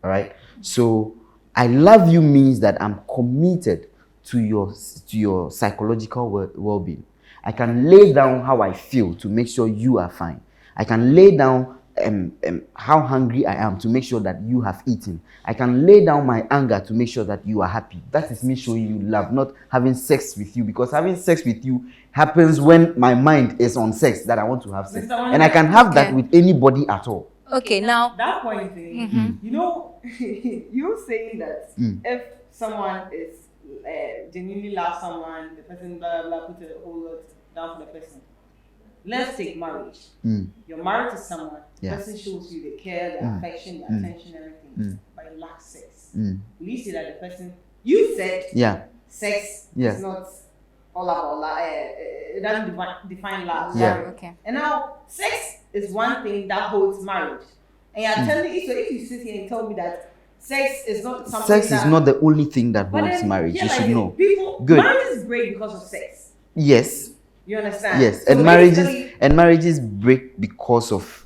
All right. So I love you means that I'm committed to your psychological well-being. I can lay down how I feel to make sure you are fine. I can lay down how hungry I am to make sure that you have eaten. I can lay down my anger to make sure that you are happy. That is me showing you love, not having sex with you, because having sex with you happens when my mind is on sex, that I want to have sex. And I can have that Okay. with anybody at all. Okay, now That point thing, you know, you saying that if someone is genuinely loves someone, the person blah blah blah, put a whole lot down for the person. Let's take marriage. You're married to someone. The Yeah. person shows you the care, the affection, the attention, everything, but you lack sex. Will you say that the person you said Yeah. sex Yeah. is not all about love? It doesn't define love. Yeah. okay. And now, sex is one thing that holds marriage. And you're telling me, so if you sit here and tell me that sex is not something Sex that, is not the only thing that but holds then, marriage. yeah, You like should know. People, Good. marriages break because of sex. Yes. You understand? Yes. So And basically, marriages break because of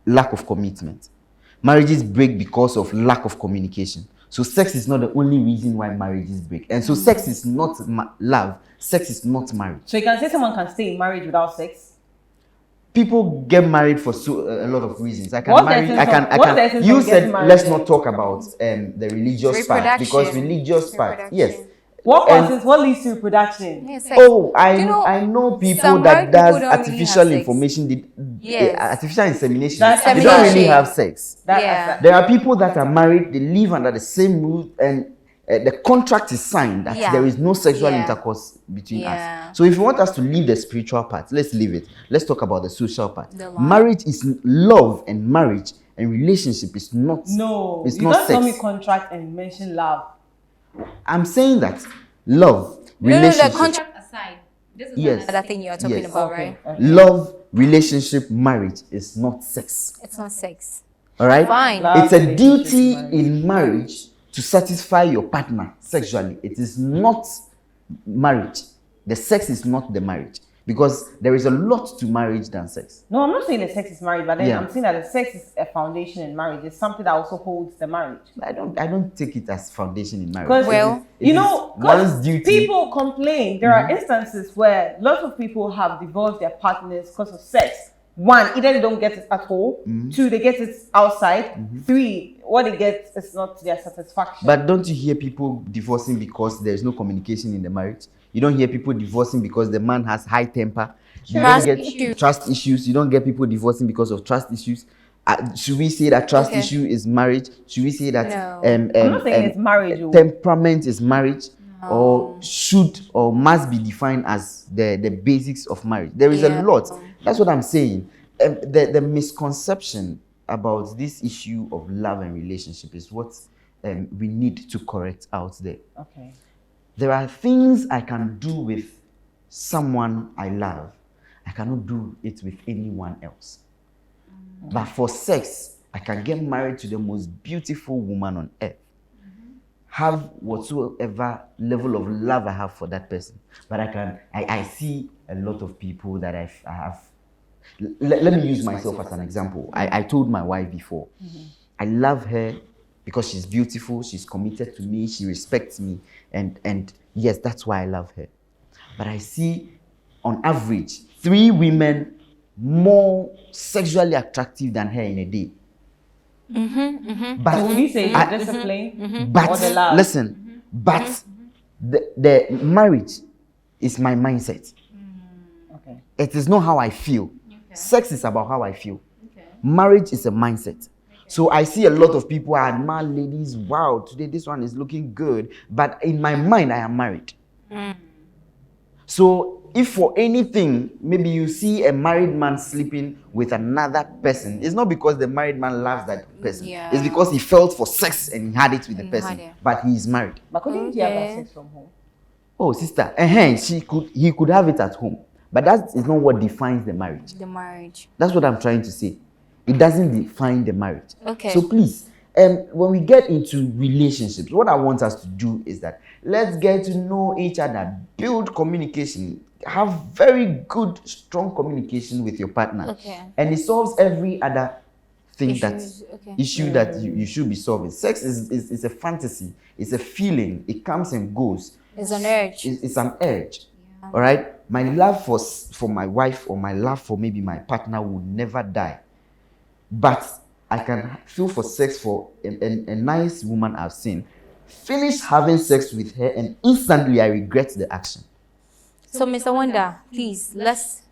lack of commitment. Marriages break because of lack of communication. So sex is not the only reason why marriages break. And so sex is not love. Sex is not marriage. So you can say someone can stay in marriage without sex. People get married for a lot of reasons. I can What's the marry. essence I can. of- I what's the can. essence You of said getting married let's then? not talk about the religious part, because Reproduction. religious part. Yes. Reproduction. What leads to reproduction? Yeah, sex. Oh, Do you know, I know people some that married does people don't really artificial have sex. information. Yes. Artificial insemination. That's They don't really insemination. have sex. Yeah. There are people that are married. They live under the same roof, and the contract is signed that Yeah. there is no sexual Yeah. intercourse between Yeah. us. So if you want us to leave the spiritual part, let's leave it. Let's talk about the social part. The love. Marriage is love, and marriage and relationship is not. No, it's you not don't tell me sex. contract and mention love. I'm saying that love, no, the relationship, contract aside. This is Yes. another thing you're talking Yes. about, right? love, relationship, marriage is not sex. It's not sex. All right. Fine. It's a Relationship, duty marriage. in marriage to satisfy your partner sexually. It is not marriage. The sex is not the marriage. because there is a lot to marriage than sex. No, I'm not saying the sex is marriage, but then Yeah. I'm saying that the sex is a foundation in marriage. It's something that also holds the marriage. I don't take it as foundation in marriage. Because, Well, It you is know, one's 'cause duty. people complain. There are instances where lots of people have divorced their partners because of sex. One, either they don't get it at home. Two, they get it outside. Three, what they get is not their satisfaction. But don't you hear people divorcing because there's no communication in the marriage? You don't hear people divorcing because the man has high temper. You don't Trust get issues. trust issues. You don't get people divorcing because of trust issues. Should we say that trust Okay. issue is marriage? Should we say that No. I'm not saying it's marriage. temperament is marriage? Or should or must be defined as the basics of marriage? There is Yeah. a lot. That's what I'm saying. The misconception about this issue of love and relationship is what we need to correct out there. Okay. There are things I can do with someone I love. I cannot do it with anyone else. But for sex, I can get married to the most beautiful woman on earth. Have whatsoever level of love I have for that person. But I see a lot of people that I have. Let me use myself as an example. I told my wife before, I love her because she's beautiful, she's committed to me, she respects me, and yes, that's why I love her. But I see, on average, 3 women more sexually attractive than her in a day. But So would you say I- the discipline but or the love? listen, but the marriage is my mindset. Okay. It is not how I feel. Sex is about how I feel. Marriage is a mindset. So I see a lot of people, I admire ladies, wow, today this one is looking good. But in my mind, I am married. So if for anything, maybe you see a married man sleeping with another person, it's not because the married man loves that person. Yeah. It's because he felt for sex and he had it with the And person. had it. But he is married. But couldn't you have Okay. that sex from home? Oh, sister, he could have it at home. But that is not what defines the marriage. The marriage. That's what I'm trying to say. It doesn't define the marriage. Okay. So please, when we get into relationships, what I want us to do is that let's get to know each other, build communication, have very good, strong communication with your partner. Okay. And it solves every other thing Issues, okay. issue that you should be solving. Sex is a fantasy. It's a feeling. It comes and goes. It's an urge. It's an urge. All right. My love for my wife or my love for maybe my partner will never die. But I can feel for sex for a nice woman I've seen. Finish having sex with her and instantly I regret the action. So, Mr. Wonder, please let's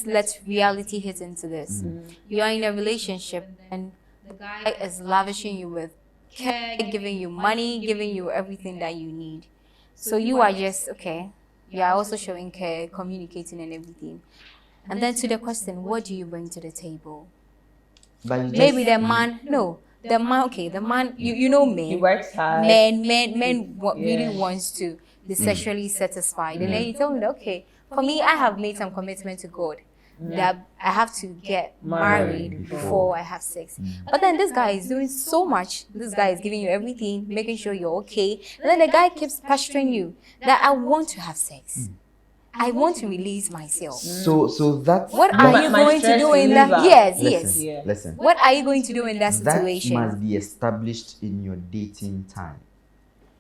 let reality hit into this. You are in a relationship and the guy is lavishing you with care, giving you money, giving you everything that you need. So you are just okay. You are also showing care, communicating and everything. And then to the question, what do you bring to the table? But you just, Maybe the man, no, the man, okay, the man, you know men. He works hard. Men Yeah. really wants to be sexually satisfied. And then you tell me, that, okay, for me, I have made some commitment to God that I have to get married before I have sex. But then this guy is doing so much. This guy is giving you everything, making sure you're okay. And then the guy keeps pestering you that I want to have sex. I want to release myself. so that's What are you my going to stress do in that? reliever. Yes, listen, yes. Yeah. listen. What are you going to do in that That situation? must be established in your dating time.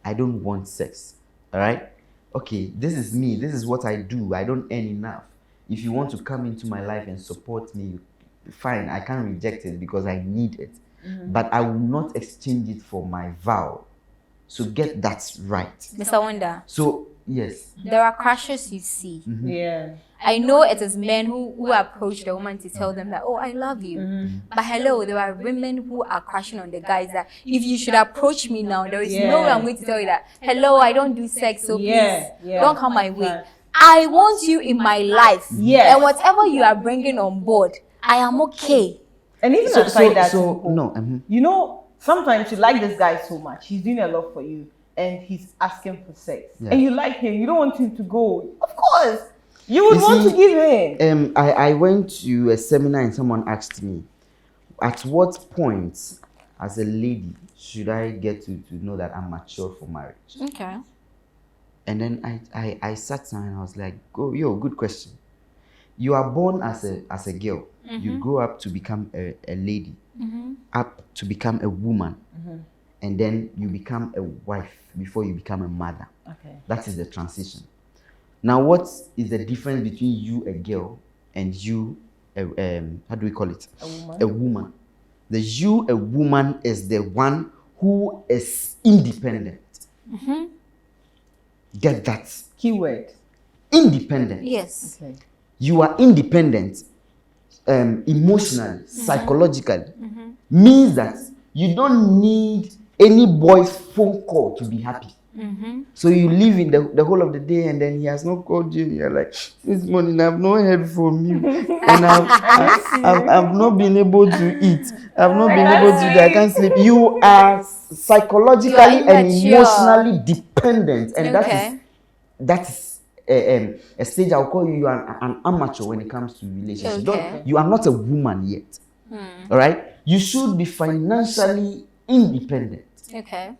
I don't want sex. All right? Okay, this is me. This is what I do. I don't earn enough. If you want to come into my life and support me, fine. I can't reject it because I need it. But I will not exchange it for my vow. So get that right. Mr. Wonder, So, yes. there are crushes you see. Yeah. I know it is men who approach the woman to tell them that, oh, I love you. But hello, there are women who are crushing on the guys that if you should approach me now, there is no way I'm going to tell you that, hello, I don't do sex, so please don't come my way. I want you in my life. Yes. And whatever you are bringing on board, I am okay. And even aside that, no. you know, sometimes you like this guy so much. He's doing a lot for you and he's asking for sex. Yeah. And you like him. You don't want him to go. Of course. You would You want see, to give in. I went to a seminar and someone asked me, at what point as a lady should I get to know that I'm mature for marriage? Okay. And then I sat down and I was like, good question. You are born as a girl. You grow up to become a lady, up to become a woman, and then you become a wife before you become a mother. Okay. That is the transition. Now, what is the difference between you, a girl, and you, how do we call it? A woman. A woman. The you, a woman, is the one who is independent. Get that? Keyword. Independent. Yes. Okay. You are independent emotionally, psychologically. Means that you don't need any boy's phone call to be happy. So you live in the whole of the day, and then he has not called you. You're like, this morning I've not heard from you, and I've not been able to eat. I've not been able to do. I can't sleep. You are psychologically and emotionally dependent, and that is a stage I'll call you an amateur when it comes to relationships. You are not a woman yet. All right. You should be financially independent. Okay.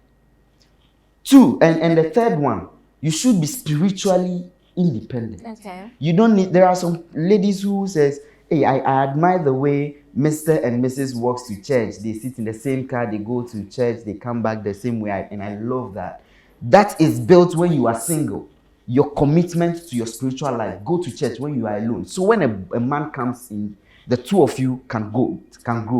2, and the third one, you should be spiritually independent. Okay. You don't need. There are some ladies who says, "Hey, I admire the way Mr. and Mrs. walks to church. They sit in the same car, they go to church, they come back the same way, and I love that." That is built when you are single. Your commitment to your spiritual life. Go to church when you are alone. So when a man comes in, the two of you can grow.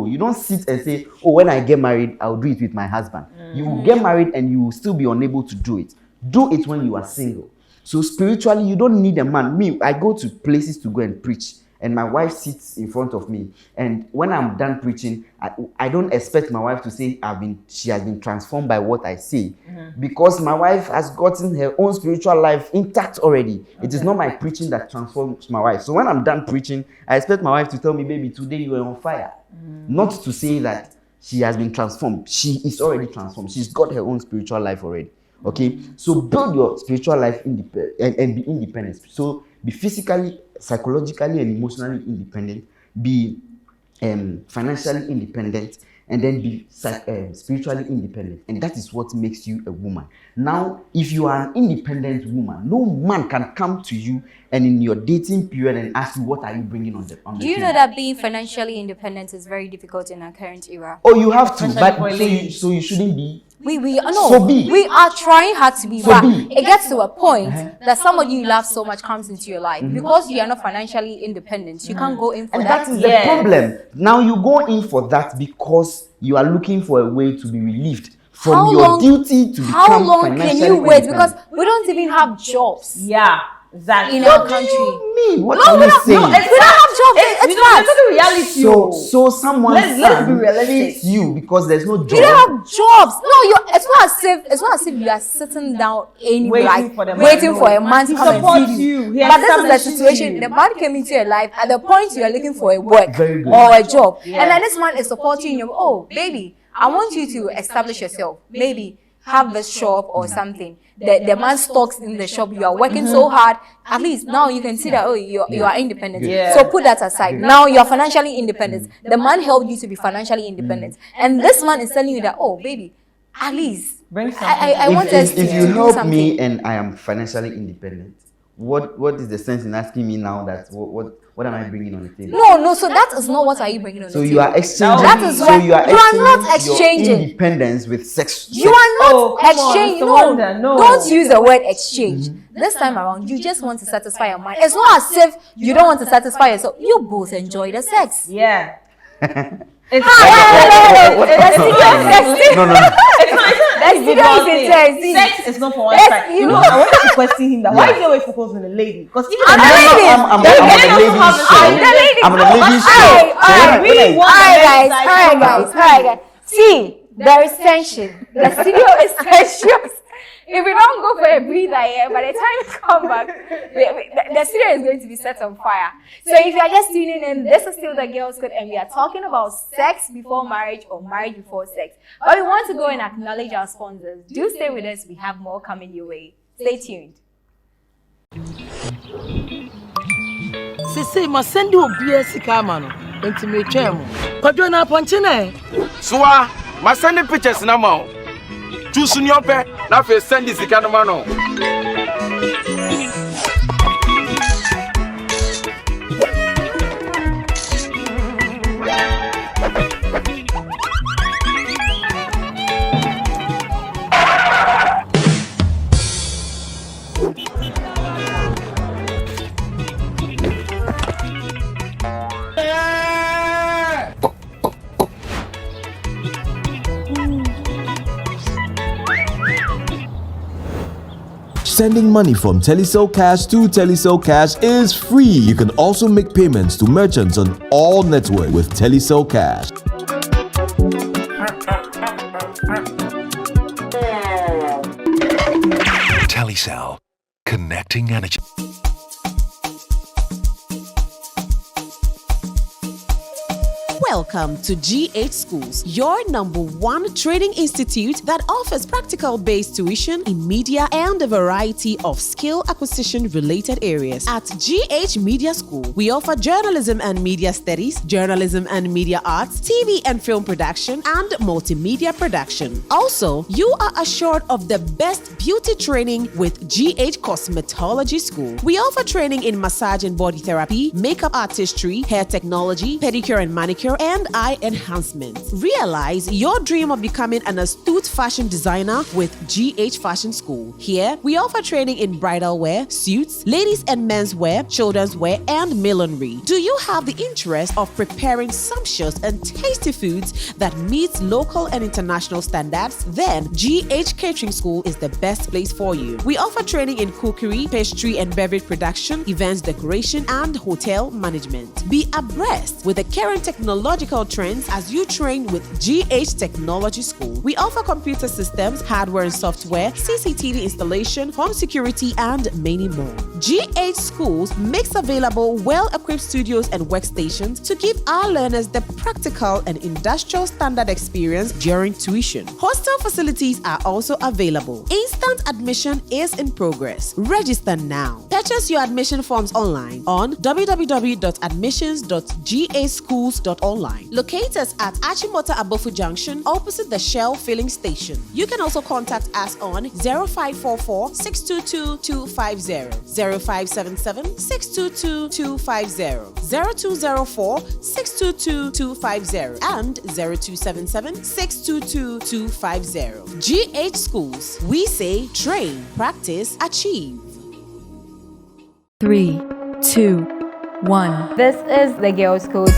You don't sit and say, "Oh, when I get married, I'll do it with my husband." You will get married and you will still be unable to do it. Do it when you are single. So spiritually, you don't need a man. Me, I go to places to go and preach, and my wife sits in front of me. And when I'm done preaching, I don't expect my wife to say she has been transformed by what I say, because my wife has gotten her own spiritual life intact already. It is not my preaching that transforms my wife. So when I'm done preaching, I expect my wife to tell me, "Baby, today you are on fire." Not to say that she has been transformed. She is already transformed. She's got her own spiritual life already. Okay, so build your spiritual life and be independent. So be physically, psychologically, and emotionally independent. Be financially independent, and then be spiritually independent. And that is what makes you a woman. Now, if you are an independent woman, no man can come to you and in your dating period and ask you, "What are you bringing on the Do you know that being financially independent is very difficult in our current era? Oh, you have to, but so you shouldn't be. We are trying hard to be, So but be. it gets to a point that somebody you love so much comes into your life. Because you are not financially independent, you can't go in for And that. that is the problem. Now you go in for that because you are looking for a way to be relieved from your duty to become How long can financially you wait? independent. Because we don't even have jobs Yeah. Exactly. in our country. Me, what are you saying? We don't have jobs. It's fact. That's the reality. So someone Let's be realistic. feeds you because there's no job. You don't have jobs. No, it's not as if you are sitting down Waiting for the man. waiting for a man to come support and feed you. you. He But this is the establishes situation. you. The man came into your life at the point you are looking for a work Very good. or a job, and then this man is supporting you. Oh, baby, I want you to establish yourself. Maybe have this shop or something. The man stocks in the shop. You are working so hard. At least now you can see that you are independent. Yeah. So put that aside. Now you are financially independent. The man helped you to be financially independent, and this man is telling you that, oh baby, at least Bring something. I want us If to you do help something. me and I am financially independent, what is the sense in asking me now that what am I bringing on the table? No. So that is not what are you bringing on So the you table. are exchanging. That is so why you are not exchanging exchanging. your independence with sex. You are not Oh, come on, exchanging. Mr. Wonder, no. Don't use the word exchange. This time around, you just want to satisfy your mind. It's not as if you don't want to satisfy yourself. You both enjoy the sex. Yeah. No. Sex is not for one Yes, side. you know. I wanted to question him that why is he always focused on the lady? Because even I'm the a lady. I'm a ladies show. I'm a ladies show. Alright. See, there is tension. The studio is tension. If we don't go for a breather here, by the time we come back, the studio is going to be set on fire. So if you are just tuning in, this is still the Girls Code, and we are talking about sex before marriage or marriage before sex. But we want to go and acknowledge our sponsors. Do stay with us. We have more coming your way. Stay tuned. Sisi masendi obia sika ama no enti me twem kwadwo na ponche na Soa, ma send pictures na ma. Choose your pet, na fe send this kind of man. Sending money from Telecel Cash to Telecel Cash is free. You can also make payments to merchants on all network with Telecel Cash. Telecel. Connecting energy. Welcome to GH Schools, your #1 training institute that offers practical-based tuition in media and a variety of skill acquisition-related areas. At GH Media School, we offer journalism and media studies, journalism and media arts, TV and film production, and multimedia production. Also, you are assured of the best beauty training with GH Cosmetology School. We offer training in massage and body therapy, makeup artistry, hair technology, pedicure and manicure, and eye enhancement. Realize your dream of becoming an astute fashion designer with GH Fashion School. Here, we offer training in bridal wear, suits, ladies and men's wear, children's wear, and millinery. Do you have the interest of preparing sumptuous and tasty foods that meets local and international standards? Then, GH Catering School is the best place for you. We offer training in cookery, pastry and beverage production, events decoration, and hotel management. Be abreast with the current technological trends as you train with GH Technology School. We offer computer systems, hardware and software, CCTV installation, home security, and many more. GH Schools makes available well-equipped studios and workstations to give our learners the practical and industrial standard experience during tuition. Hostel facilities are also available. Instant admission is in progress. Register now. Purchase your admission forms online on www.admissions.gahschools.online. Locate us at Achimota Abofu Junction, opposite the Shell filling station. You can also contact us on 0544 622 250, 0577 622 250, 0204 622 250, and 0277 622 250. GH Schools. We say train, practice, achieve. 3, 2, 1. This is the Girls Code.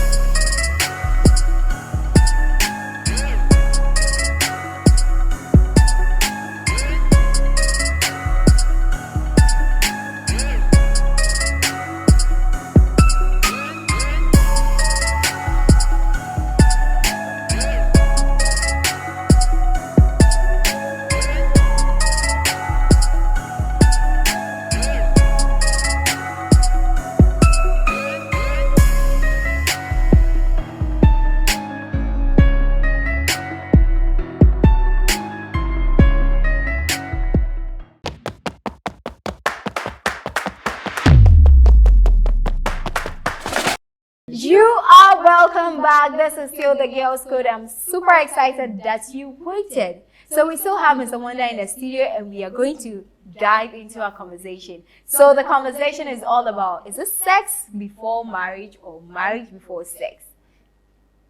You are welcome back. This is still the Girls Code. I'm super excited that you waited. So we still have Mr. Wonder in the studio and we are going to dive into our conversation. So the conversation is all about, is it sex before marriage or marriage before sex?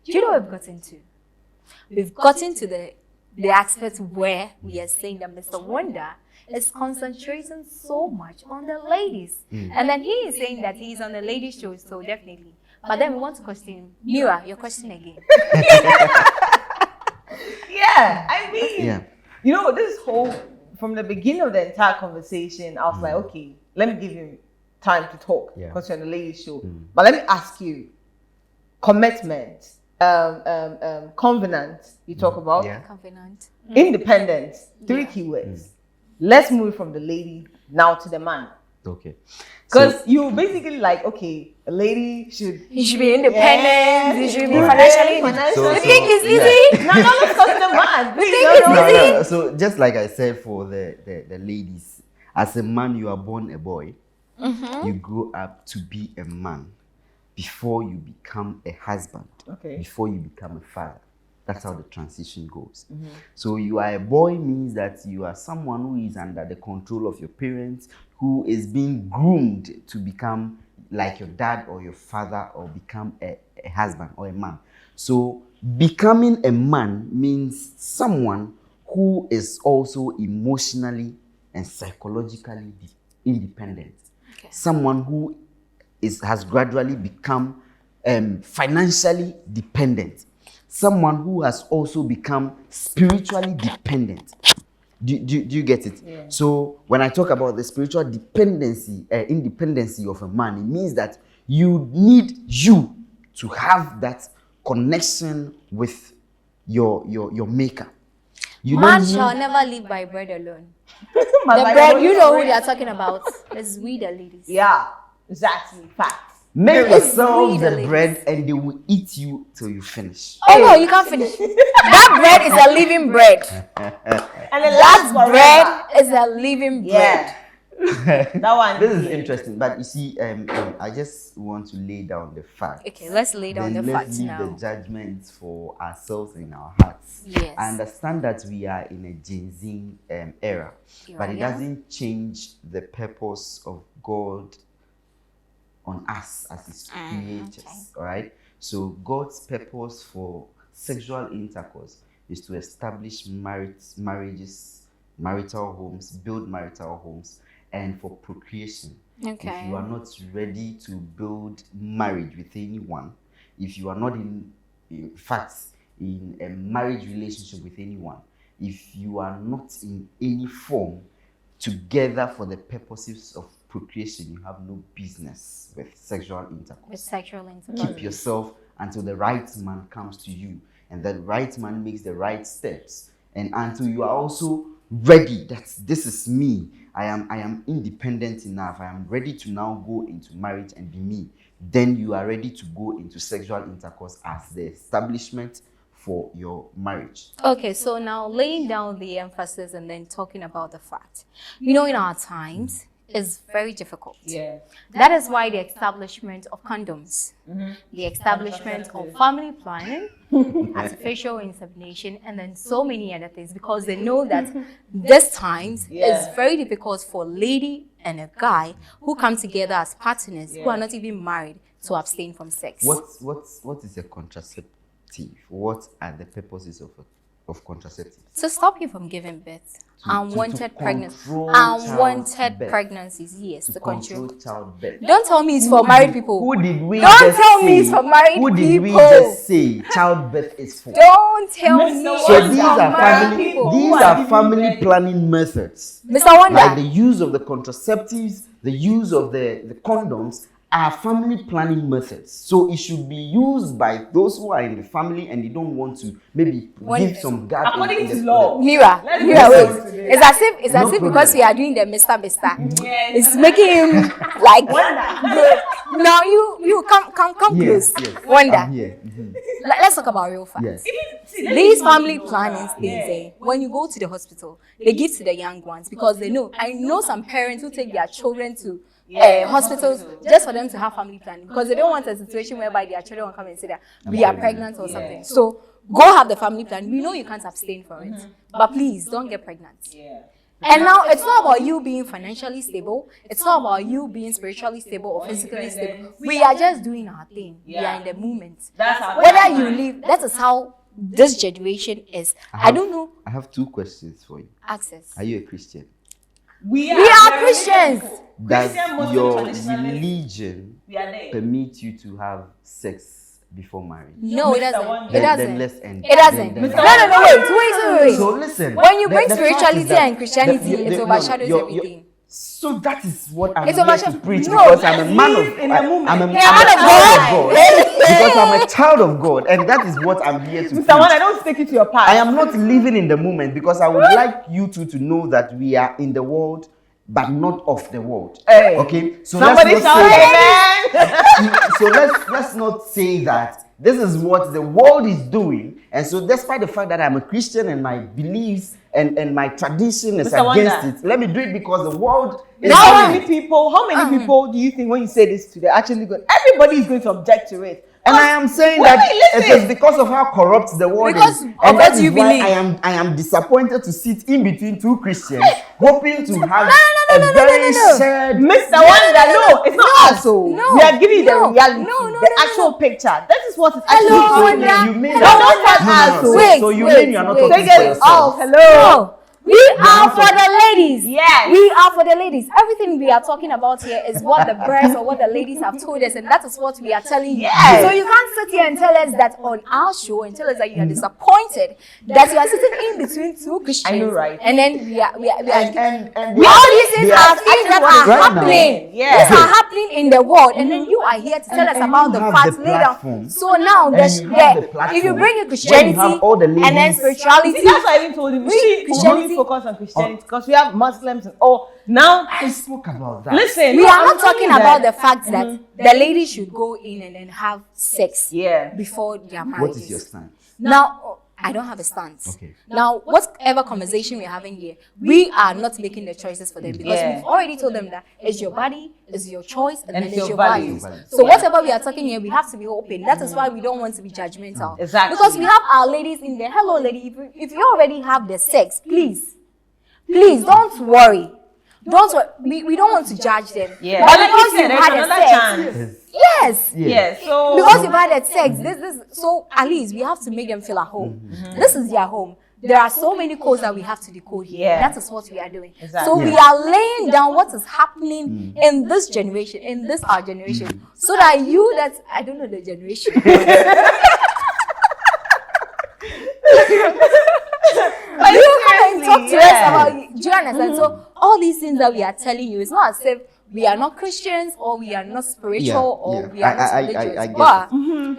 Do you know what we've gotten to? We've gotten to the aspect where we are saying that Mr. Wonder is concentrating so much on the ladies. And then he is saying that he's on the ladies show, so definitely. But then we want to question Mira, your question again. Yeah, I mean, you know, this whole, from the beginning of the entire conversation, I was like, okay, let me give you time to talk because you're on the ladies show. But let me ask you, commitment, covenant, you talk about, Covenant. independence, 3 keywords. Let's move from the lady now to the man. Okay. Because you basically like, okay, a lady should... He should be independent. He should be financially... You think it's easy? No, let's go to the man. You think it's easy? No. So just like I said for the ladies, as a man, you are born a boy. You grow up to be a man before you become a husband, before you become a father. That's how the transition goes. So you are a boy means that you are someone who is under the control of your parents, who is being groomed to become like your dad or your father or become a husband or a man. So becoming a man means someone who is also emotionally and psychologically independent. Someone who has gradually become financially dependent. Someone who has also become spiritually dependent. Do you get it? Yeah. So when I talk about the spiritual independency of a man, it means that you need you to have that connection with your maker. You Man don't shall need- never live by bread alone. My The Bible bread, you is know who real. they are talking about. It's we the ladies. Yeah, exactly. Facts. Make It's yourselves really the bread and they will eat you till you finish. Oh no, you can't finish. That bread is a living bread. And the That last bread is a living bread. Yeah. That one. This is interesting, but you see, I just want to lay down the fact. Okay, let's lay down Then the let's facts leave now. the judgments for ourselves in our hearts. Yes. I understand that we are in a Gen Z era, but it Yeah. doesn't change the purpose of God on us as His creatures. All right. So God's purpose for sexual intercourse is to establish marriages, marital homes, build marital homes, and for procreation. Okay. If you are not ready to build marriage with anyone, if you are not in fact in a marriage relationship with anyone, if you are not in any form together for the purposes of procreation, you have no business with sexual intercourse. With sexual intercourse. Keep yourself until the right man comes to you, and that right man makes the right steps, and until you are also ready that this is me, I am independent enough, I am ready to now go into marriage and be me, then you are ready to go into sexual intercourse as the establishment for your marriage. Okay, so now laying down the emphasis and then talking about the fact. You know, in our times, it's very difficult. Yeah. That is why the establishment of condoms, the establishment of family planning, artificial insemination, and then so many other things, because they know that these times it's very difficult for a lady and a guy who come together as partners who are not even married to abstain from sex. What is a contraceptive? What are the purposes of contraceptives? To stop you from giving birth. Unwanted pregnancies. control Unwanted childbirth. pregnancies, yes, To to control control. childbirth. Don't tell me it's for married people. Who did we Don't just tell me say? it's for married Who did we people. just say childbirth is for? Don't tell me So it's So for these are married family. people. These are family planning methods. Mr. Wonder, Like the use of the contraceptives, the use of the condoms are family planning methods. So it should be used by those who are in the family and they don't want to maybe give some gap According in to the law. Mira, Let's Mira, listen wait. to this. It's as if No because problem. we are doing the Mr. Yes. It's making him like good. Now you come Yes, close. yes. Wonder. I'm here. Mhm. Let's talk about real facts. Yes. These family plannings things, when you go to the hospital, they give to the young ones because they know. I know some parents who take their children to hospitals just for them to have family planning because they don't want a situation whereby their children will come and say that we are pregnant or something. So go have the family plan. We know you can't abstain from it, but please don't get pregnant. Yeah. And now it's not about you being financially stable. It's not about you being spiritually stable or physically stable. We are just doing our thing. We are in the moment. That's how. Whether you live, that is how this generation is. I don't know. I have two questions for you. Access. Are you a Christian? We We are Christians. Does Christian, Muslim, your traditionalist. religion We are there. permit you to have sex before marriage? No, it Mr. doesn't. Wonder. It Then doesn't. let's end. It doesn't. Then- No, wait. So listen. When you bring the fact is spirituality that and Christianity, it overshadows everything. So that is what I'm It's here to overshadowed- preach No, because I'm a man of live in the moment. I'm a Yeah, child man of of God. God. Because I'm a child of God, and that is what I'm here to preach. Mr. One, I don't take it to your past. I am not living in the moment because I would like you two to know that we are in the world, but not of the world. Hey. Okay, so Somebody let's not shout say amen. so let's not say that this is what the world is doing, and so despite the fact that I'm a Christian and my beliefs and my tradition is Mr. against Wonder. it, let me do it because the world is How doing many it. people? How many people do you think when you say this to, they're actually going? Everybody is going to object to it. And I am saying Wait, that listen. it is because of how corrupt the world Because is. of And what that is you why believe. I am disappointed to sit in between two Christians, hoping to have no, a no, very no. shared. Mr. Wonder, no, it's not us. So No, we are giving you the no, reality, no, the actual picture. That is what it's Hello, actually. Wonder. You mean No, that? don't tell us. So Wait, you wait, mean you are not wait. talking Take for it yourself? off. Hello. We are for the ladies. Yes. We are for the ladies. Everything we are talking about here is what the birds or what the ladies have told us, and that is what we are telling you. Yes. So you can't sit here and tell us that on our show and tell us that you are disappointed that you are sitting in between two Christians. I know, right? And then we are and all these things are things that are right now. happening. Yes. These are happening in the world, and then you are here to tell us and about you the have facts the later. platform. So now And you have the platform. if you bring in When Christianity you have all the and then ladies- spirituality, See, that's why I even told him, we Christianity- only focus on Christianity because we have Muslims and all. Now, I spoke about that. listen, we no, are I'm not telling talking you about that- the fact that the lady should go in and then have sex Yeah. before their marriage. What is your stance? Now, I don't have a stance. Okay. Now, whatever conversation we're having here, we are not making the choices for them because Yeah. we've already told them that it's your body, it's your choice, and then it's it's your your values. values. So whatever we are talking here, we have to be open. That is why we don't want to be judgmental. Exactly. Because we have our ladies in there. Hello, lady. If you already have the sex, please don't worry. Don't worry. We don't want to judge them. Yeah. But But like because you said, you've there's had the another sex, chance. yes. Yeah. So Because you've had sex, this so at least we have to make them feel at home. This is their home. There are so many codes that we have to decode here. Yeah. That is what we are doing. Exactly. So we are laying down what is happening in this generation, in this our generation, so that you I don't know the generation. You come and talk to us about, do you understand? So all these things that we are telling you, it's not as if we are not Christians or we are not spiritual or we are not religious. I get But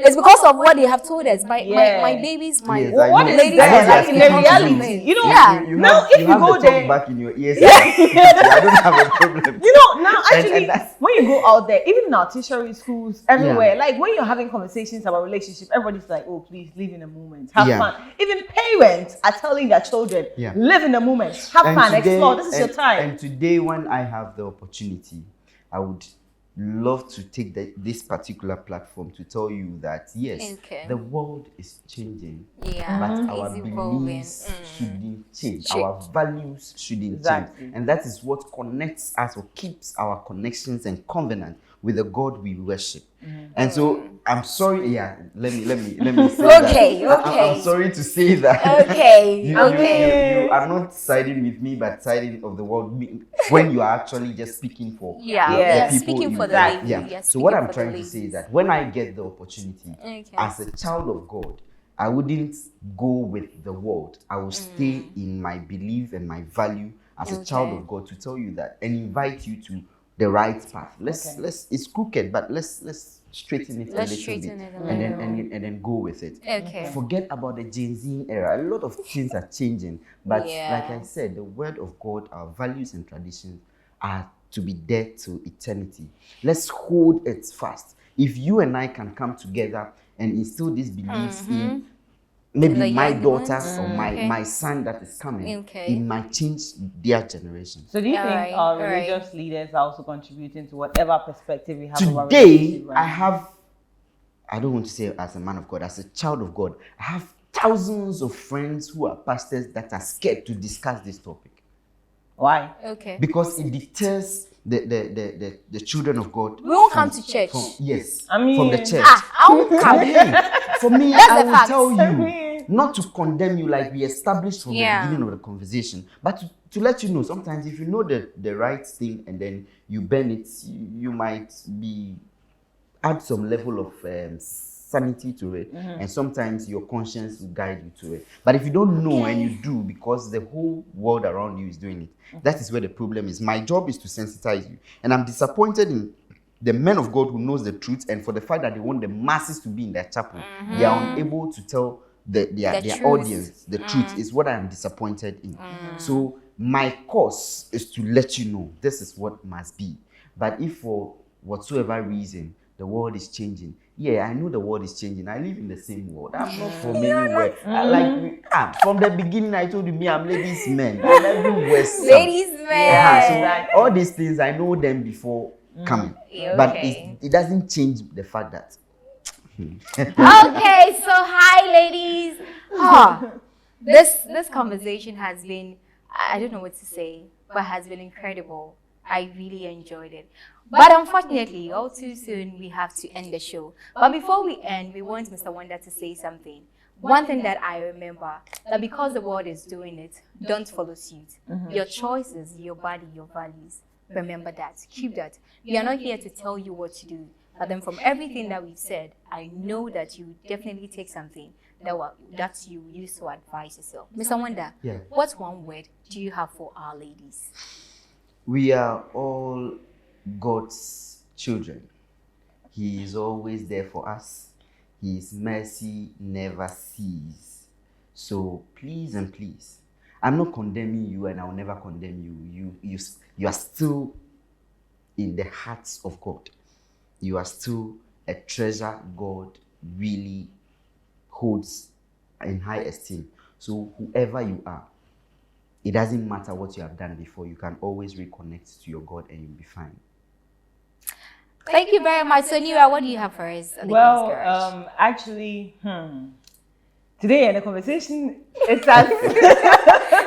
it's because of what they have told us. My Yeah. babies, my Yes, I what know. is ladies that? are Like like in the reality, you know. Yeah. Now, have, if you have go the there- talk back in your ears, I don't have a problem. You know, now actually, and that's- when you go out there, even in our tertiary schools, everywhere, like when you're having conversations about relationship, everybody's like, "Oh, please live in the moment, have Yeah. fun." Even parents are telling their children, Yeah. "Live in the moment, have fun, explore. This is your time." And today, when I have the opportunity, I would love to take this particular platform to tell you that yes, Okay. the world is changing, Yeah, but our it's evolving. beliefs shouldn't change. Check. Our values shouldn't Exactly. change, and that is what connects us or keeps our connections and covenant with the God we worship. And so I'm sorry. Yeah, let me say Okay, that. okay. I'm sorry to say that. Okay, You are not siding with me, but siding of the world when you are actually just speaking for Yeah, the we are people speaking you- for the Exactly. ladies. Yeah. We are So what speaking I'm for trying the to say is ladies. that when I get the opportunity Okay. as a child of God, I wouldn't go with the world. I will stay in my belief and my value as a child Okay. of God to tell you that and invite you to the right path. Let's it's crooked, but let's straighten it Let's a little straighten bit it a and then go with it. Okay. Forget about the Gen Z era. A lot of things are changing, but Yeah. like I said, the word of God, our values and traditions are to be there to eternity. Let's hold it fast. If you and I can come together and instill these beliefs in maybe The my young daughter ones? or Okay. my son that is coming, Okay. it might change their generation. So, do you think Alright, our alright. religious leaders are also contributing to whatever perspective we have of our Today, relationship, right? I don't want to say as a man of God, as a child of God, I have thousands of friends who are pastors that are scared to discuss this topic Why? Okay. because it deters the children of God. We won't come to church. Yes, I mean- from the church. I won't come. For me, That's I the will fact. tell you, mean- not to condemn you like we established from Yeah. the beginning of the conversation, but to let you know, sometimes if you know the right thing and then you bend it, you might add some level of sanity to it, and sometimes your conscience will guide you to it. But if you don't know and you do because the whole world around you is doing it, that is where the problem is. My job is to sensitize you, and I'm disappointed in the men of God who knows the truth, and for the fact that they want the masses to be in their chapel, they are unable to tell their truth. audience the truth is what I am disappointed in. So my course is to let you know this is what must be. But if for whatsoever reason the world is changing, yeah, I know the world is changing. I live in the same world. I'm not from anywhere. From the beginning, I told you, me, I'm ladies' men. I'm everywhere. Ladies, man. So all these things, I know them before coming. But it doesn't change the fact that. Okay, so hi, ladies. This conversation has been, I don't know what to say, but has been incredible. I really enjoyed it. But unfortunately, all too soon, we have to end the show. But before we end, we want Mr. Wonder to say something. one thing that I remember, that because the world is doing it, don't follow suit. Your choices, your body, your values. Remember that. Keep that. We are not here to tell you what to do. But then from everything that we've said, I know that you definitely take something that you use to advise yourself. Mr. Wonder, Yeah. what one word do you have for our ladies? We are all God's children. He is always there for us. His mercy never ceases. So please and please, I'm not condemning you, and I will never condemn you. You are still in the hearts of God. You are still a treasure God really holds in high esteem. So whoever you are, it doesn't matter what you have done before. You can always reconnect to your God and you'll be fine. Thank you very much. So, Nira, what do you have for us? on the Girls' Well, Garage? actually, today in the conversation, it has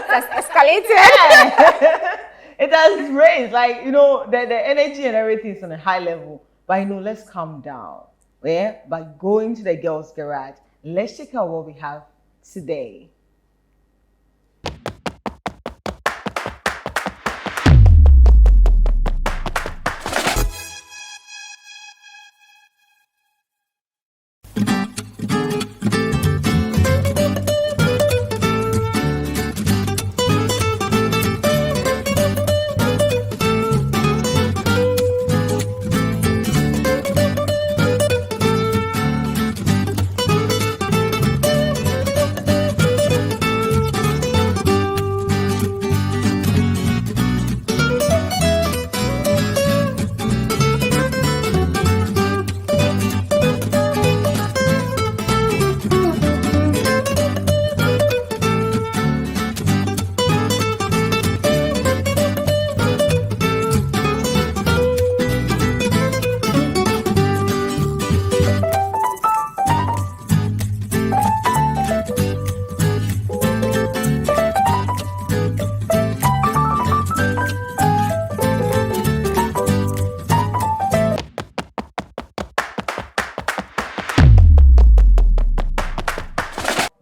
That's escalated. it has raised, like, you know, the energy and everything is on a high level. But you know, let's calm down. Yeah, by going to the Girls' Garage, let's check out what we have today.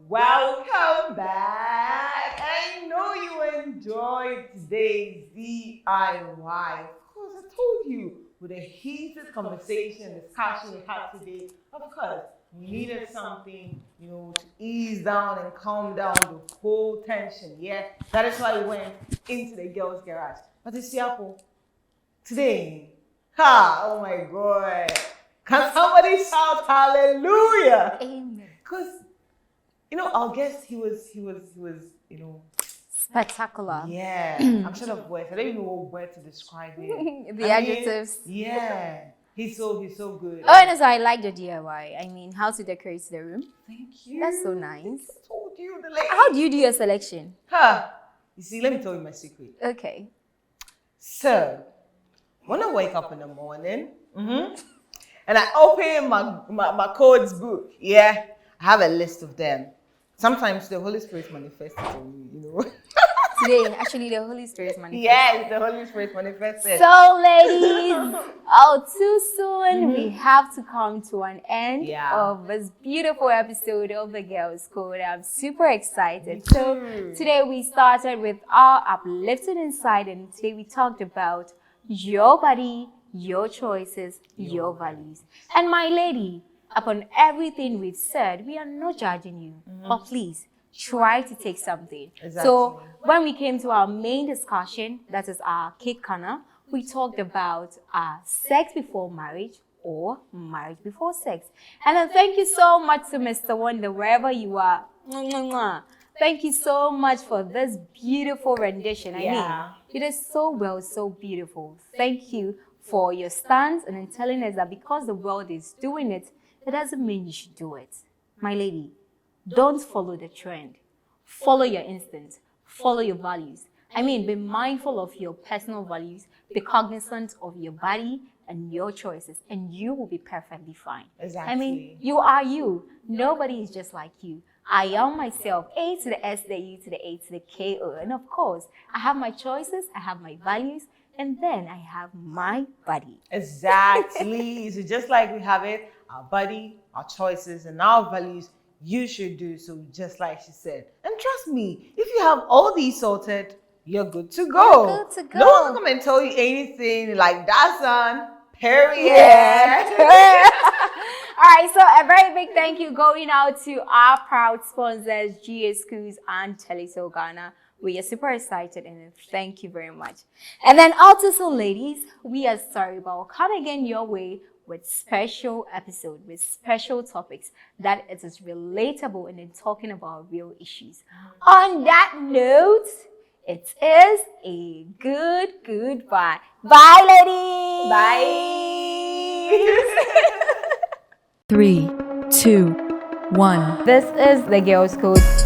Welcome back. I know you enjoyed today's DIY. Of course, I told you with a heated conversation, discussion we had today. Of course, we needed something, you know, to ease down and calm down the whole tension. Yeah, that is why we went into the Girls' Garage. But it's Siapo. Today, oh my God. Can somebody shout hallelujah? Amen. Because, you know, our guest, he was, you know, Spectacular. yeah. I'm short of words. I don't even know what word to describe him. The adjectives. Yeah. He's so good. Oh, and also I like the DIY. I mean, how to decorate the room. Thank you. That's so nice. I told you the lady. How do you do your selection? You see, let me tell you my secret. Okay. So, when I wake up in the morning, and I open my codes book, yeah, I have a list of them. Sometimes the Holy Spirit manifests to me, you know. Today, actually, the Holy Spirit manifested. Yes, the Holy Spirit manifested. So, ladies, too soon we have to come to an end of this beautiful episode of the Girls' Code. I'm super excited. So, today we started with our uplifting insight, and today we talked about your body, your choices, your values. And my lady, upon everything we've said, we are not judging you, but please try to take something. Exactly. So when we came to our main discussion, that is our cake corner, we talked about sex before marriage or marriage before sex. And then thank you so much to Mr. Wonder, wherever you are. Thank you so much for this beautiful rendition. I mean, it is so well, so beautiful. Thank you for your stance and in telling us that because the world is doing it, it doesn't mean you should do it. My lady, don't follow the trend. Follow your instincts. Follow your values. I mean, be mindful of your personal values. Be cognizant of your body and your choices, and you will be perfectly fine. Exactly. I mean, you are you. Nobody is just like you. I am myself, A to the S to the E to the A to the K-O. And of course, I have my choices, I have my values, and then I have my body. Exactly. So just like we have it, our body, our choices, and our values, you should do so just like she said. And trust me, if you have all these sorted, you're good to go. You're good to go. No one will come and tell you anything like that, son. Period. Yeah. All right, so a very big thank you going out to our proud sponsors, GA Schools and Telecel Ghana. We are super excited and thank you very much. And then also, ladies, we are sorry, but we'll come again your way with special episode, with special topics that it is relatable and in talking about real issues. On that note, it is a goodbye. Bye, ladies. Bye. 3, 2, 1. This is the Girls Code.